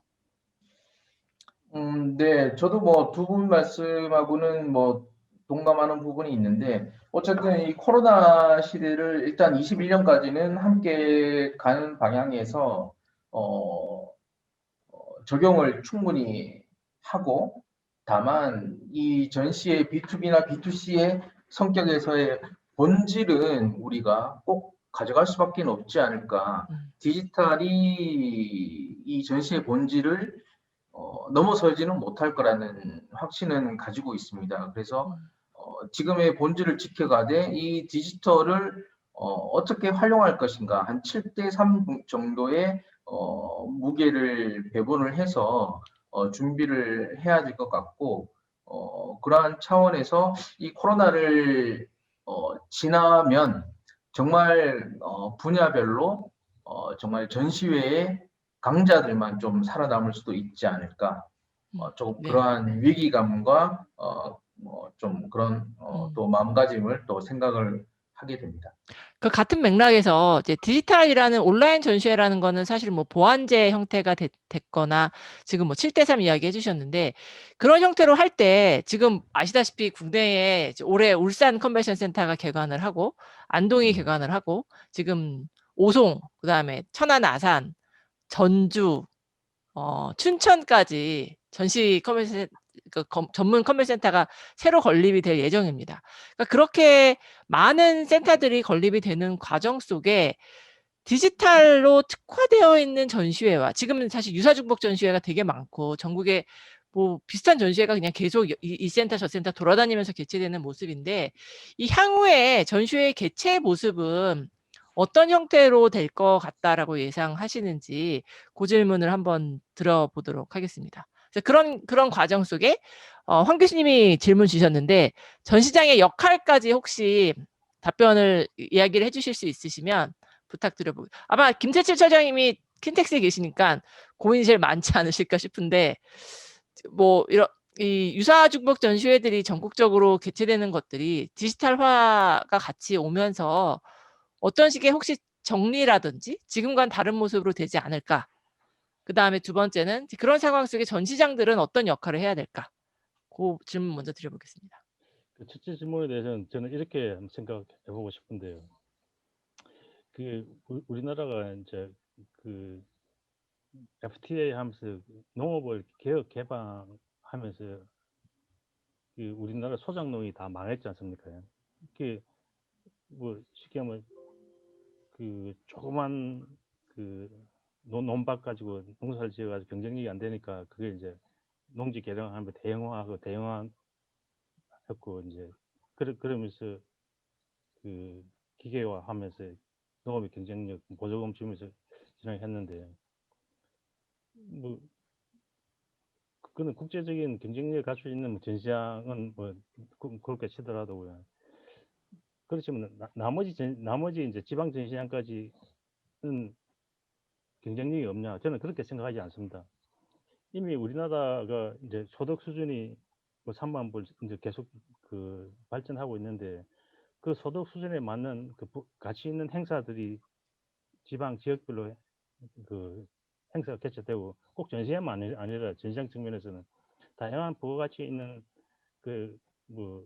네, 저도 뭐 두 분 말씀하고는 뭐 동감하는 부분이 있는데, 어쨌든 이 코로나 시대를 일단 21년까지는 함께 가는 방향에서 적용을 충분히 하고, 다만 이 전시의 B2B나 B2C의 성격에서의 본질은 우리가 꼭 가져갈 수밖에 없지 않을까. 디지털이 이 전시의 본질을 넘어서지는 못할 거라는 확신은 가지고 있습니다. 그래서 지금의 본질을 지켜가되 이 디지털을 어떻게 활용할 것인가, 한 7대 3 정도의 무게를 배분을 해서 준비를 해야 될 것 같고, 그러한 차원에서 이 코로나를 지나면 정말 분야별로 정말 전시회에 강자들만 좀 살아남을 수도 있지 않을까. 조금 네. 그러한 위기감과 좀 그런 또 마음가짐을 또 생각을 하게 됩니다. 그 같은 맥락에서 이제 디지털이라는 온라인 전시회라는 거는 사실 뭐 보완제 형태가 됐거나 지금 뭐 7대 3 이야기 해주셨는데 그런 형태로 할 때 지금 아시다시피 국내에 올해 울산 컨벤션 센터가 개관을 하고 안동이 개관을 하고 지금 오송, 그다음에 천안, 아산, 전주, 춘천까지 전시 컨벤션 전문 컨벤션 센터가 새로 건립이 될 예정입니다. 그러니까 그렇게 많은 센터들이 건립이 되는 과정 속에 디지털로 특화되어 있는 전시회와 지금은 사실 유사중복 전시회가 되게 많고 전국에 뭐 비슷한 전시회가 그냥 계속 이 센터 저 센터 돌아다니면서 개최되는 모습인데 이 향후에 전시회의 개최 모습은 어떤 형태로 될 것 같다라고 예상하시는지 그 질문을 한번 들어보도록 하겠습니다. 그래서 그런 과정 속에 황 교수님이 질문 주셨는데 전시장의 역할까지 혹시 답변을 이야기를 해주실 수 있으시면 부탁드려보고 아마 김태칠 처장님이 킨텍스에 계시니까 고민이 제일 많지 않으실까 싶은데 뭐 이런 이 유사중복 전시회들이 전국적으로 개최되는 것들이 디지털화가 같이 오면서 어떤 식의 혹시 정리라든지 지금과는 다른 모습으로 되지 않을까? 그다음에 두 번째는 그런 상황 속에 전시장들은 어떤 역할을 해야 될까? 그 질문 먼저 드려보겠습니다. 그 첫째 질문에 대해서는 저는 이렇게 생각해 보고 싶은데요. 우리나라가 이제 그 FTA 하면서 농업을 개혁 개방하면서 우리나라 소작농이 다 망했지 않습니까? 이게 뭐 쉽게 하면 조그만 논밭 가지고 농사를 지어가지고 경쟁력이 안 되니까 그게 이제 농지 개량하면 대형화했고 이제 그러면서 기계화하면서 농업의 경쟁력 보조금 주면서 진행했는데 뭐 그는 국제적인 경쟁력을 갖출 수 있는 전시장은 뭐 그렇게 치더라도요. 그렇지만 나머지 이제 지방 전시장까지는 경쟁력이 없냐? 저는 그렇게 생각하지 않습니다. 이미 우리나라가 이제 소득 수준이 뭐 3만 불 이제 계속 발전하고 있는데 그 소득 수준에 맞는 가치 있는 행사들이 지방 지역별로 행사가 개최되고 꼭 전시회만 아니라 전시장 측면에서는 다양한 부가가치 있는 뭐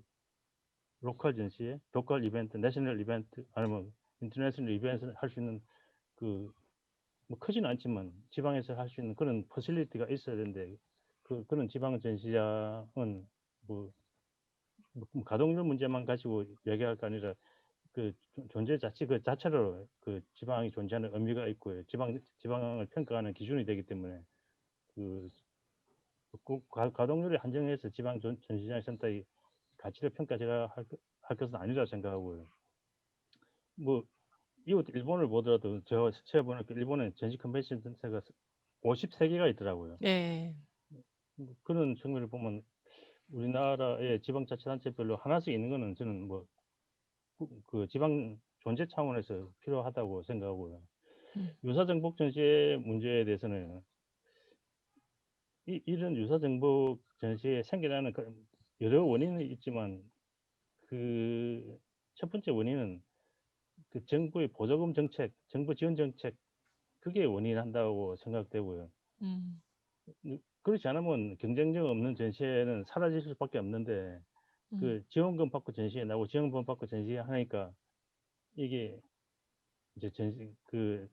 로컬 전시회, 로컬 이벤트, 내셔널 이벤트 아니면 인터내셔널 이벤트를 할 수 있는 뭐 크지는 않지만 지방에서 할 수 있는 그런 퍼실리티가 있어야 되는데 그런 지방 전시장은 뭐 가동률 문제만 가지고 얘기할 게 아니라 그 존재 자체 그 자체로 그 지방이 존재하는 의미가 있고요. 지방을 평가하는 기준이 되기 때문에 꼭 가동률에 한정해서 지방 전시장센터의 가치를 평가 제가 할 것은 아니라 생각하고요. 뭐 이웃 일본을 보더라도 제가 보니까 일본에 전시 컨벤션 센터가 53개가 있더라고요. 네. 그런 측면을 보면 우리나라의 지방자치단체별로 하나씩 있는 거는 저는 뭐 그 지방 존재 차원에서 필요하다고 생각하고요. 유사정복 전시의 문제에 대해서는 이런 유사정복 전시에 생겨나는 여러 원인이 있지만 그 첫 번째 원인은 그 정부의 보조금 정책, 정부 지원 정책 그게 원인한다고 생각되고요. 그렇지 않으면 경쟁력 없는 전시회는 사라질 수밖에 없는데 그 지원금 받고 전시회 나고 지원금 받고 전시회 하니까 이게 이제 그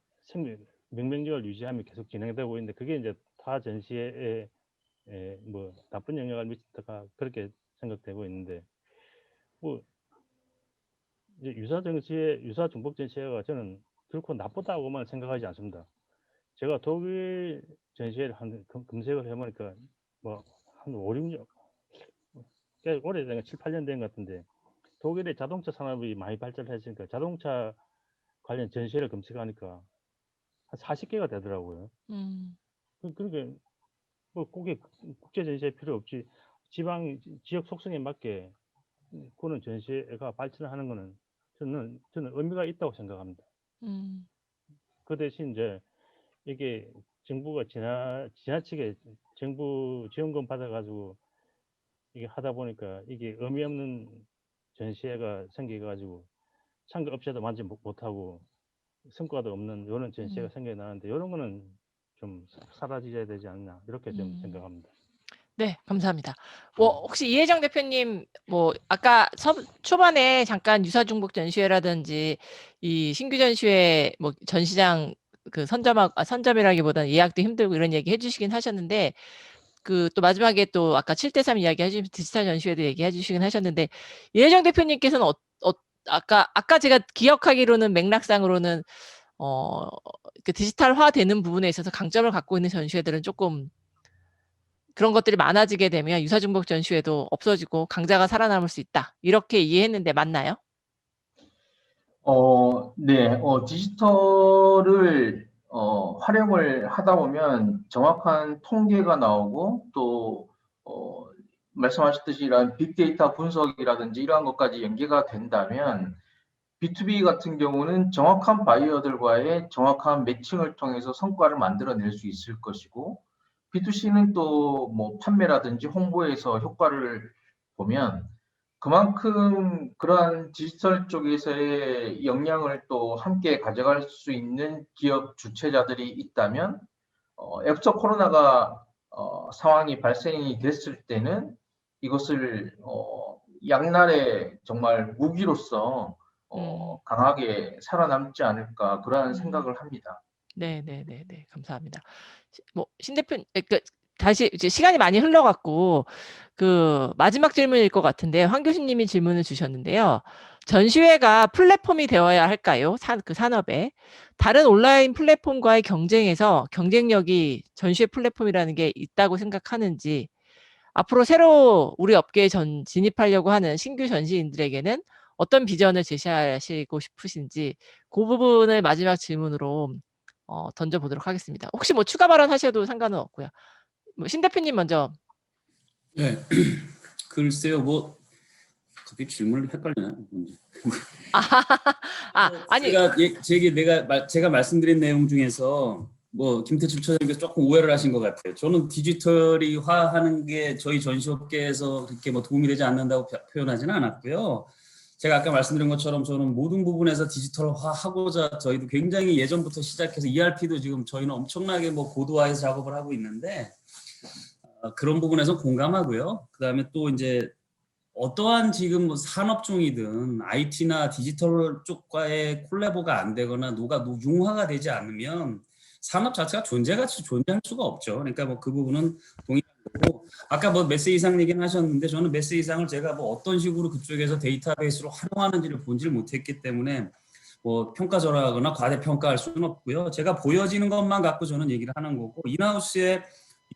명명률 유지하면 계속 진행되고 있는데 그게 이제 타 전시회에 뭐 나쁜 영향을 미친다가 그렇게 생각되고 있는데 뭐 이제 유사 중복 전시회가 저는 결코 나쁘다고만 생각하지 않습니다. 제가 독일 전시회를 검색을 해보니까 뭐 한 5, 6년 꽤 오래된 7, 8년 된 것 같은데 독일의 자동차 산업이 많이 발전했으니까 자동차 관련 전시회를 검색하니까 한 40개가 되더라고요. 그러니까 뭐 국제 전시회 필요 없이 지역 속성에 맞게 그런 전시회가 발전하는 거는 저는 의미가 있다고 생각합니다. 그 대신 이제 이게 정부가 지나치게 정부 지원금 받아가지고 이게 하다 보니까 이게 의미 없는 전시회가 생겨가지고 참가업체도 만지 못하고 성과도 없는 이런 전시회가 생겨나는데 이런 거는 좀 사라져야 되지 않나 이렇게 좀 생각합니다. 네, 감사합니다. 혹시 이혜정 대표님, 아까 초반에 잠깐 유사중복 전시회라든지 이 신규 전시회 전시장 그 선점이라기보다는 예약도 힘들고 이런 얘기 해주시긴 하셨는데, 또 마지막에 또 아까 7대3 이야기 해주시면 디지털 전시회도 얘기해 주시긴 하셨는데, 이혜정 대표님께서는 아까 제가 기억하기로는 맥락상으로는 그 디지털화 되는 부분에 있어서 강점을 갖고 있는 전시회들은 조금 그런 것들이 많아지게 되면 유사중복 전시회도 없어지고 강자가 살아남을 수 있다. 이렇게 이해했는데 맞나요? 네, 디지털을 활용을 하다 보면 정확한 통계가 나오고 또 말씀하셨듯이 이런 빅데이터 분석이라든지 이러한 것까지 연계가 된다면 B2B 같은 경우는 정확한 바이어들과의 정확한 매칭을 통해서 성과를 만들어낼 수 있을 것이고 B2C는 또 뭐 판매라든지 홍보에서 효과를 보면 그만큼 그러한 디지털 쪽에서의 역량을 또 함께 가져갈 수 있는 기업 주체자들이 있다면 애프터 코로나가 상황이 발생이 됐을 때는 이것을 양날의 정말 무기로서 강하게 살아남지 않을까 그러한 생각을 합니다. 네, 감사합니다. 신 대표님, 다시 이제 시간이 많이 흘러갔고 마지막 질문일 것 같은데 황 교수님이 질문을 주셨는데요. 전시회가 플랫폼이 되어야 할까요? 그 산업에 다른 온라인 플랫폼과의 경쟁력이 전시회 플랫폼이라는 게 있다고 생각하는지, 앞으로 새로 우리 업계에 진입하려고 하는 신규 전시인들에게는 어떤 비전을 제시하시고 싶으신지 그 부분을 마지막 질문으로 던져보도록 하겠습니다. 혹시 추가 발언 하셔도 상관은 없고요. 신 대표님 먼저. 네, 글쎄요, 갑자기 질문을 헷갈리나? 아니. 제가 말씀드린 내용 중에서 김태출 처장님께서 조금 오해를 하신 것 같아요. 저는 디지털화하는 게 저희 전시업계에서 그렇게 도움이 되지 않는다고 표현하지는 않았고요. 제가 아까 말씀드린 것처럼 저는 모든 부분에서 디지털화하고자 저희도 굉장히 예전부터 시작해서 ERP도 지금 저희는 엄청나게 고도화해서 작업을 하고 있는데 그런 부분에서 공감하고요. 그다음에 또 이제 어떠한 지금 산업종이든 IT나 디지털 쪽과의 콜라보가 안 되거나 융화가 되지 않으면 산업 자체가 존재같이 존재할 수가 없죠. 그러니까 뭐 그 부분은 동의하고, 아까 뭐 메스 이상 얘기는 하셨는데 저는 메스 이상을 제가 뭐 어떤 식으로 그쪽에서 데이터베이스로 활용하는지를 보지를 못했기 때문에 뭐 평가절하거나 과대평가할 수는 없고요. 제가 보여지는 것만 갖고 저는 얘기를 하는 거고, 인하우스에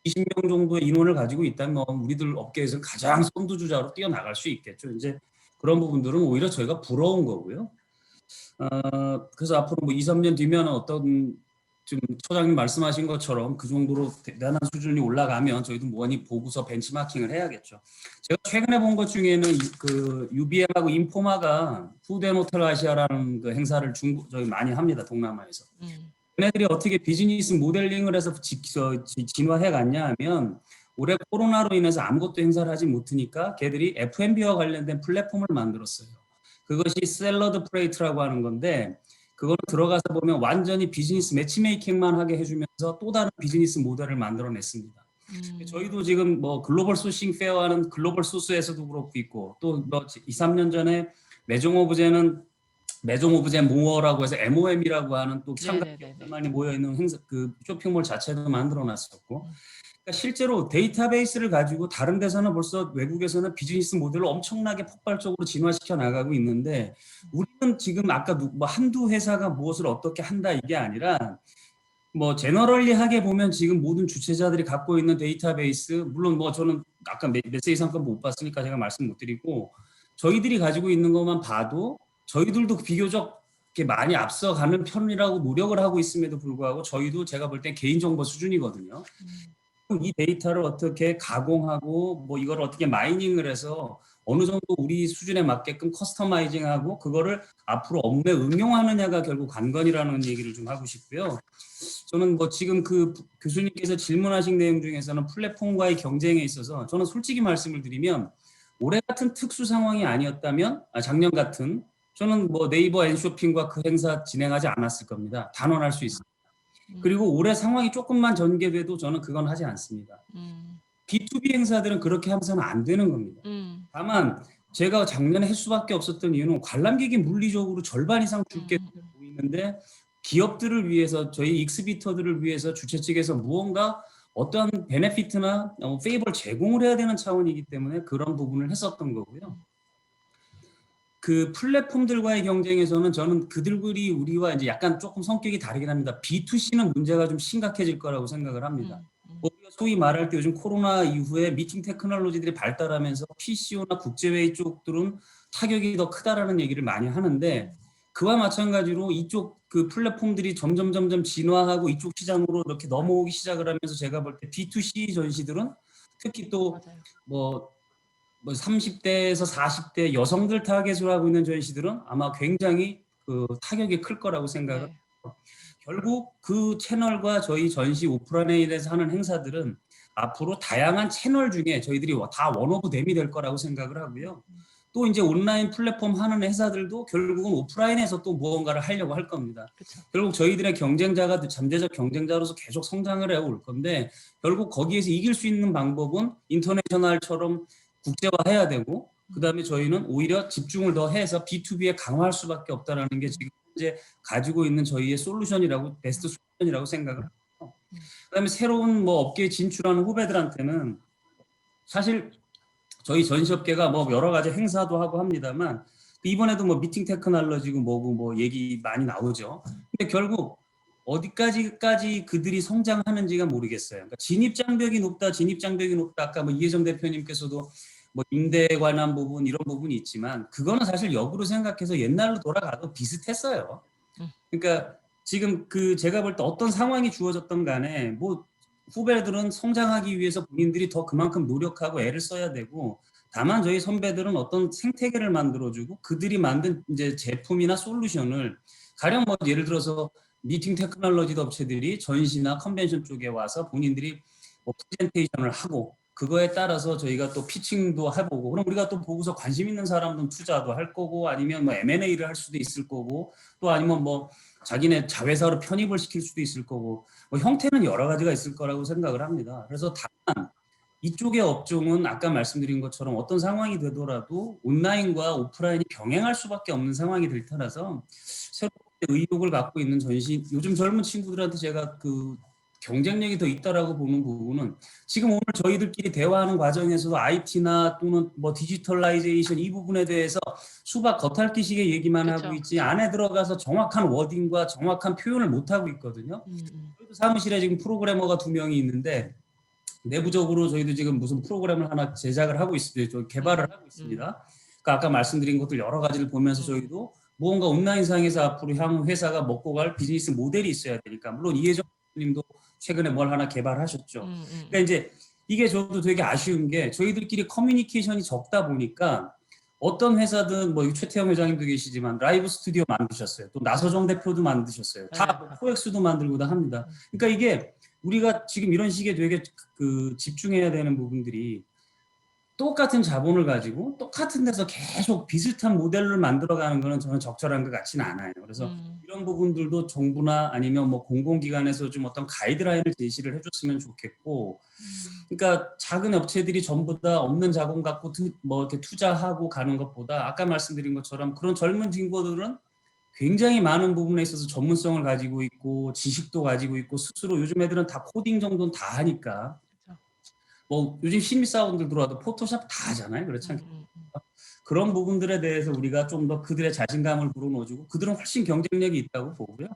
20명 정도의 인원을 가지고 있다면 뭐 우리들 업계에서 가장 선두주자로 뛰어나갈 수 있겠죠. 이제 그런 부분들은 오히려 저희가 부러운 거고요. 그래서 앞으로 뭐 2, 3년 뒤면 어떤 지금 처장님 말씀하신 것처럼 그 정도로 대단한 수준이 올라가면 저희도 뭐니 보고서 벤치마킹을 해야겠죠. 제가 최근에 본 것 중에는 그 UBM하고 인포마가 푸드 앤 호텔 아시아라는 그 행사를 저희 많이 합니다, 동남아에서. 얘네들이 어떻게 비즈니스 모델링을 해서 진화해 갔냐 하면, 올해 코로나로 인해서 아무것도 행사를 하지 못하니까 걔들이 F&B와 관련된 플랫폼을 만들었어요. 그것이 샐러드 프레이트라고 하는 건데, 그거는 들어가서 보면 완전히 비즈니스 매치메이킹만 하게 해주면서 또 다른 비즈니스 모델을 만들어냈습니다. 저희도 지금 뭐 글로벌 소싱 페어하는 글로벌 소스에서도 그렇고 있고, 또 뭐 2, 3년 전에 매종 오브 젠 모어라고 해서 MOM이라고 하는 또 참가자들 많이 모여 있는 행사, 그 쇼핑몰 자체도 만들어놨었고, 그러니까 실제로 데이터베이스를 가지고 다른 데서는 벌써 외국에서는 비즈니스 모델을 엄청나게 폭발적으로 진화시켜 나가고 있는데, 우리는 지금 아까 뭐 한두 회사가 무엇을 어떻게 한다 이게 아니라, 뭐 제너럴리하게 보면 지금 모든 주최자들이 갖고 있는 데이터베이스, 물론 뭐 저는 아까 메세 이상 건 못 봤으니까 제가 말씀 못 드리고, 저희들이 가지고 있는 것만 봐도 저희들도 비교적 많이 앞서가는 편이라고 노력을 하고 있음에도 불구하고 저희도 제가 볼 땐 개인정보 수준이거든요. 이 데이터를 어떻게 가공하고 뭐 이걸 어떻게 마이닝을 해서 어느 정도 우리 수준에 맞게끔 커스터마이징하고 그거를 앞으로 업무에 응용하느냐가 결국 관건이라는 얘기를 좀 하고 싶고요. 저는 뭐 지금 그 교수님께서 질문하신 내용 중에서는 플랫폼과의 경쟁에 있어서 저는 솔직히 말씀을 드리면, 올해 같은 특수 상황이 아니었다면, 작년 같은, 저는 뭐 네이버 앤쇼핑과 그 행사 진행하지 않았을 겁니다. 단언할 수 있습니다. 그리고 올해 상황이 조금만 전개돼도 저는 그건 하지 않습니다. B2B 행사들은 그렇게 하면서는 안 되는 겁니다. 다만 제가 작년에 할 수밖에 없었던 이유는 관람객이 물리적으로 절반 이상 줄게 보이는데, 기업들을 위해서, 저희 익스비터들을 위해서 주최 측에서 무언가 어떠한 베네피트나 페이버를 제공을 해야 되는 차원이기 때문에 그런 부분을 했었던 거고요. 그 플랫폼들과의 경쟁에서는 저는 그들이 우리와 이제 약간 조금 성격이 다르긴 합니다. B2C는 문제가 좀 심각해질 거라고 생각을 합니다. 우리가 소위 말할 때 요즘 코로나 이후에 미팅 테크놀로지들이 발달하면서 PCO나 국제회의 쪽들은 타격이 더 크다라는 얘기를 많이 하는데, 그와 마찬가지로 이쪽 그 플랫폼들이 점점 진화하고 이쪽 시장으로 이렇게 넘어오기 시작을 하면서 제가 볼 때 B2C 전시들은 특히 또 뭐 30대에서 40대 여성들 타겟으로 하고 있는 전시들은 아마 굉장히 그 타격이 클 거라고 생각을 해요. 결국 그 채널과 저희 전시 오프라인에서 하는 행사들은 앞으로 다양한 채널 중에 저희들이 다 원오브댐이 될 거라고 생각을 하고요. 또 이제 온라인 플랫폼 하는 회사들도 결국은 오프라인에서 또 무언가를 하려고 할 겁니다. 그쵸. 결국 저희들의 경쟁자가 잠재적 경쟁자로서 계속 성장을 해올 건데, 결국 거기에서 이길 수 있는 방법은 인터내셔널처럼 국제화해야 되고, 그다음에 저희는 오히려 집중을 더 해서 B2B에 강화할 수밖에 없다라는 게 지금 현재 가지고 있는 저희의 솔루션이라고, 베스트 솔루션이라고 생각을 하고, 그다음에 새로운 뭐 업계에 진출하는 후배들한테는 사실 저희 전시업계가 뭐 여러 가지 행사도 하고 합니다만, 이번에도 뭐 미팅 테크놀로지고 뭐고 뭐 얘기 많이 나오죠. 근데 결국 어디까지 그들이 성장하는지가 모르겠어요. 그러니까 진입장벽이 높다. 아까 뭐 이혜정 대표님께서도 뭐 임대에 관한 부분, 이런 부분이 있지만, 그거는 사실 역으로 생각해서 옛날로 돌아가도 비슷했어요. 그러니까 지금 그 제가 볼 때 어떤 상황이 주어졌던 간에 뭐 후배들은 성장하기 위해서 본인들이 더 그만큼 노력하고 애를 써야 되고, 다만 저희 선배들은 어떤 생태계를 만들어주고 그들이 만든 이제 제품이나 솔루션을, 가령 뭐 예를 들어서 미팅 테크놀로지 업체들이 전시나 컨벤션 쪽에 와서 본인들이 뭐 프레젠테이션을 하고, 그거에 따라서 저희가 또 피칭도 해보고, 그럼 우리가 또 보고서 관심 있는 사람들은 투자도 할 거고, 아니면 뭐 M&A를 할 수도 있을 거고, 또 아니면 뭐 자기네 자회사로 편입을 시킬 수도 있을 거고, 뭐 형태는 여러 가지가 있을 거라고 생각을 합니다. 그래서 다만 이쪽의 업종은 아까 말씀드린 것처럼 어떤 상황이 되더라도 온라인과 오프라인이 병행할 수밖에 없는 상황이 될 테라서 새로 의욕을 갖고 있는 요즘 젊은 친구들한테 제가 그 경쟁력이 더 있다라고 보는 부분은 지금 오늘 저희들끼리 대화하는 과정에서도 IT나 또는 뭐 디지털라이제이션 이 부분에 대해서 수박 겉핥기식의 얘기만 하고 그쵸. 있지 안에 들어가서 정확한 워딩과 정확한 표현을 못 하고 있거든요. 저희도 사무실에 지금 프로그래머가 2명이 있는데 내부적으로 저희도 지금 무슨 프로그램을 하나 제작을 하고 있습니다. 저 개발을 하고 있습니다. 그러니까 아까 말씀드린 것들 여러 가지를 보면서 저희도 무언가 온라인상에서 앞으로 향후 회사가 먹고 갈 비즈니스 모델이 있어야 되니까 물론 이혜정 님도 최근에 뭘 하나 개발하셨죠. 그러니까 이제 이게 저도 되게 아쉬운 게 저희들끼리 커뮤니케이션이 적다 보니까 어떤 회사든 뭐 최태영 회장님도 계시지만 라이브 스튜디오 만드셨어요. 또 나서정 대표도 만드셨어요. 다뭐 코엑스도 만들고 다 합니다. 그러니까 이게 우리가 지금 이런 식의 되게 그 집중해야 되는 부분들이 똑같은 자본을 가지고 똑같은 데서 계속 비슷한 모델을 만들어가는 거는 저는 적절한 것 같지는 않아요. 그래서 이런 부분들도 정부나 아니면 뭐 공공기관에서 좀 어떤 가이드라인을 제시를 해줬으면 좋겠고, 그러니까 작은 업체들이 전부 다 없는 자본 갖고 뭐 이렇게 투자하고 가는 것보다 아까 말씀드린 것처럼 그런 젊은 친구들은 굉장히 많은 부분에 있어서 전문성을 가지고 있고 지식도 가지고 있고 스스로 요즘 애들은 다 코딩 정도는 다 하니까 뭐 요즘 신입사원들 들어와도 포토샵 다 하잖아요. 그렇지 않겠습니까? 그런 부분들에 대해서 우리가 좀 더 그들의 자신감을 불어넣어주고 그들은 훨씬 경쟁력이 있다고 보고요.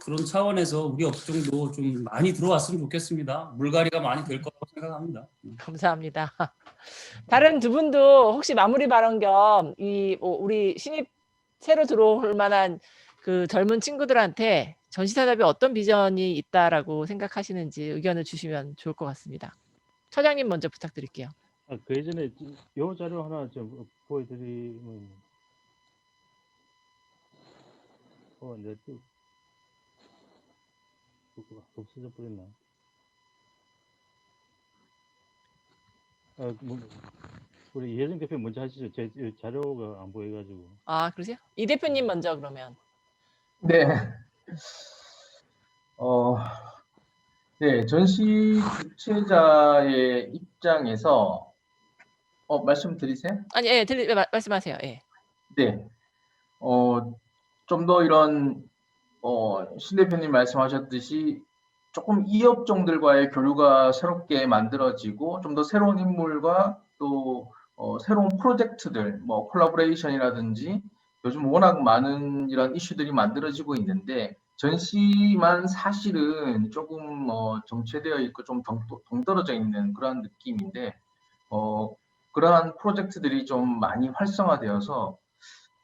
그런 차원에서 우리 업종도 좀 많이 들어왔으면 좋겠습니다. 물갈이가 많이 될 거라고 생각합니다. 감사합니다. 다른 두 분도 혹시 마무리 발언 겸 우리 신입 새로 들어올 만한 그 젊은 친구들한테 전시산업이 어떤 비전이 있다라고 생각하시는지 의견을 주시면 좋을 것 같습니다. 처장님 먼저 부탁드릴게요. 그 예전에 요 자료 하나 좀 보여드리면 내가 또 없어져 버렸나? 우리 이혜정 대표 먼저 하시죠. 제 자료가 안 보여가지고. 아, 그러세요? 이 대표님 먼저 그러면. 네. 네, 전시 주최자의 입장에서 말씀드리세요? 아니, 말씀하세요. 예. 네. 좀 더 이런 신 대표님 말씀하셨듯이 조금 이 업종들과의 교류가 새롭게 만들어지고 좀 더 새로운 인물과 또 새로운 프로젝트들, 뭐 콜라보레이션이라든지 요즘 워낙 많은 이런 이슈들이 만들어지고 있는데 전시만 사실은 조금 정체되어 있고 좀 동떨어져 있는 그런 느낌인데 그러한 프로젝트들이 좀 많이 활성화되어서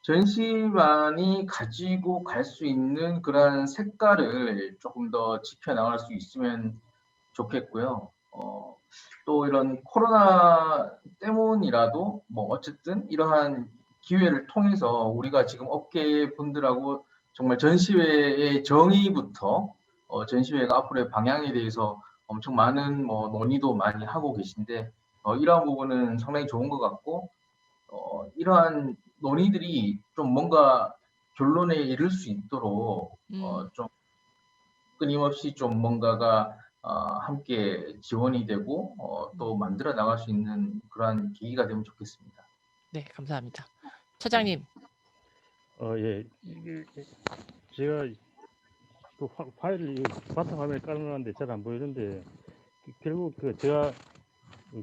전시만이 가지고 갈 수 있는 그런 색깔을 조금 더 지켜나갈 수 있으면 좋겠고요. 또 이런 코로나 때문이라도 뭐 어쨌든 이러한 기회를 통해서 우리가 지금 업계 분들하고 정말 전시회의 정의부터 전시회가 앞으로의 방향에 대해서 엄청 많은 뭐 논의도 많이 하고 계신데 이러한 부분은 상당히 좋은 것 같고 이러한 논의들이 좀 뭔가 결론에 이를 수 있도록 좀 끊임없이 좀 뭔가가 함께 지원이 되고 또 만들어 나갈 수 있는 그러한 계기가 되면 좋겠습니다. 네, 감사합니다. 처장님. 예. 제가 그 파일을 바탕화면에 깔아놨는데 잘 안 보이는데 결국 제가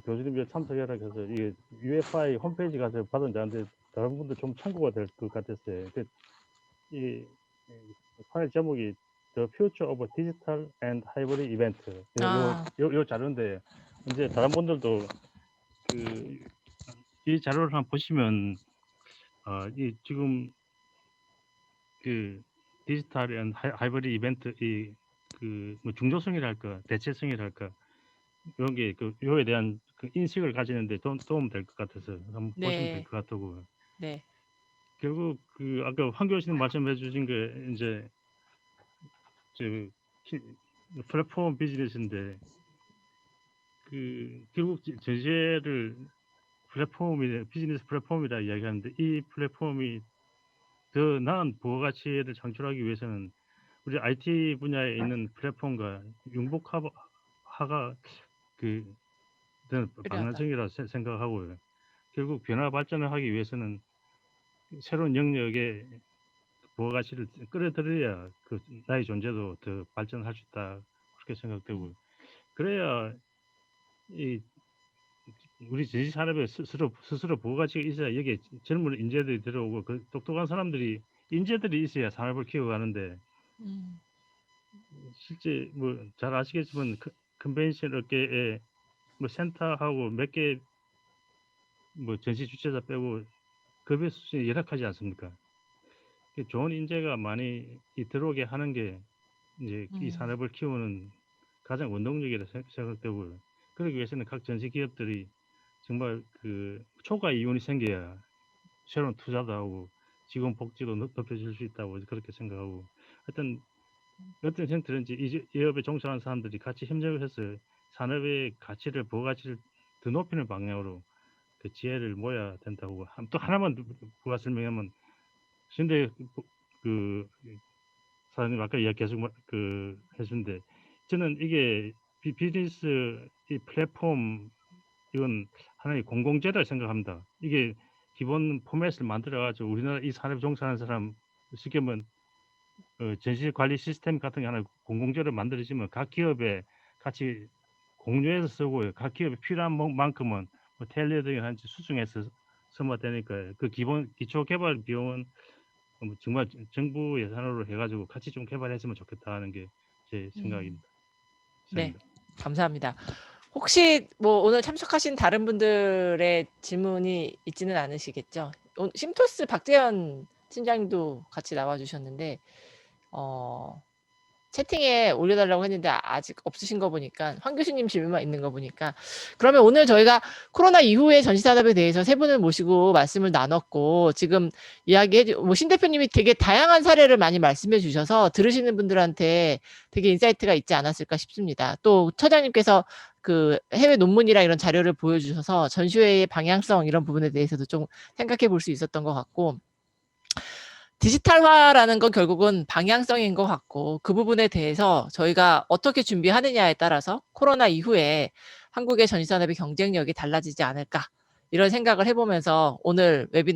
교수님이 참석해라 해서 이게 UFI 홈페이지 가서 받은 자인데 다른 분들 좀 참고가 될 것 같았어요. 이 파일 제목이 The Future of Digital and Hybrid Event. 요 자료인데 이제 다른 분들도 이 자료를 한번 보시면 이 지금 그 디지털 앤 하이브리드 이벤트 뭐 중조성이랄까 대체성이랄까 이런 게 요에 대한 인식을 가지는데 도움 될 것 같아서 한번 보시면 될 것 같고. 네. 결국 아까 황 교수님 말씀해 주신 게 이제 플랫폼 비즈니스인데 결국 전시회를 비즈니스 플랫폼이라 이야기하는데 이 플랫폼이 더 나은 부가가치를 창출하기 위해서는 우리 IT 분야에 있는 플랫폼과 융복화가 저는 방향성이라 생각하고요. 결국 변화 발전을 하기 위해서는 새로운 영역의 부가가치를 끌어들여야 그 나의 존재도 더 발전할 수 있다 그렇게 생각되고 그래야 이 우리 전시 산업에 스스로 부가가치가 있어야 여기에 젊은 인재들이 들어오고 그 똑똑한 사람들이 인재들이 있어야 산업을 키워가는데 실제 뭐 잘 아시겠지만 컨벤션 업계에 뭐 센터하고 몇 개 뭐 전시 주최자 빼고 급여 수준이 열악하지 않습니까? 좋은 인재가 많이 들어오게 하는 게 이제 이 산업을 키우는 가장 원동력이라 생각되고요. 그러기 위해서는 각 전시 기업들이 정말 그 초과 이윤이 생겨야 새로운 투자도 하고 직원 복지도 높여질 수 있다고 그렇게 생각하고 하여튼 어떤 형태든지 이 업에 종사하는 사람들이 같이 협력을 해서 산업의 가치를 부가가치를 더 높이는 방향으로 그 지혜를 모아야 된다고 또 하나만 부가 설명하면 근데 그 사장님 아까 이야기 계속 그 해주는데 저는 이게 비즈니스 이 플랫폼 이건 하나의 공공재를 생각합니다. 이게 기본 포맷을 만들어가지고 우리나라 이 산업에 종사하는 사람 쉽게 말하면 전시 관리 시스템 같은 게 하나 공공재를 만들어지면 각 기업에 같이 공유해서 쓰고요. 각 기업에 필요한 만큼은 뭐 텔레 등을 한 수중해서 쓰면 되니까 그 기본 기초 개발 비용은 정말 정부 예산으로 해가지고 같이 좀 개발했으면 좋겠다 하는 게 제 생각입니다. 네, 감사합니다. 혹시 뭐 오늘 참석하신 다른 분들의 질문이 있지는 않으시겠죠? 심토스 박재현 팀장님도 같이 나와주셨는데 채팅에 올려달라고 했는데 아직 없으신 거 보니까 황 교수님 질문만 있는 거 보니까 그러면 오늘 저희가 코로나 이후의 전시산업에 대해서 세 분을 모시고 말씀을 나눴고 지금 신 대표님이 되게 다양한 사례를 많이 말씀해 주셔서 들으시는 분들한테 되게 인사이트가 있지 않았을까 싶습니다. 또 처장님께서 그 해외 논문이랑 이런 자료를 보여주셔서 전시회의 방향성 이런 부분에 대해서도 좀 생각해 볼 수 있었던 것 같고 디지털화라는 건 결국은 방향성인 것 같고 그 부분에 대해서 저희가 어떻게 준비하느냐에 따라서 코로나 이후에 한국의 전시산업의 경쟁력이 달라지지 않을까 이런 생각을 해보면서 오늘 웨비나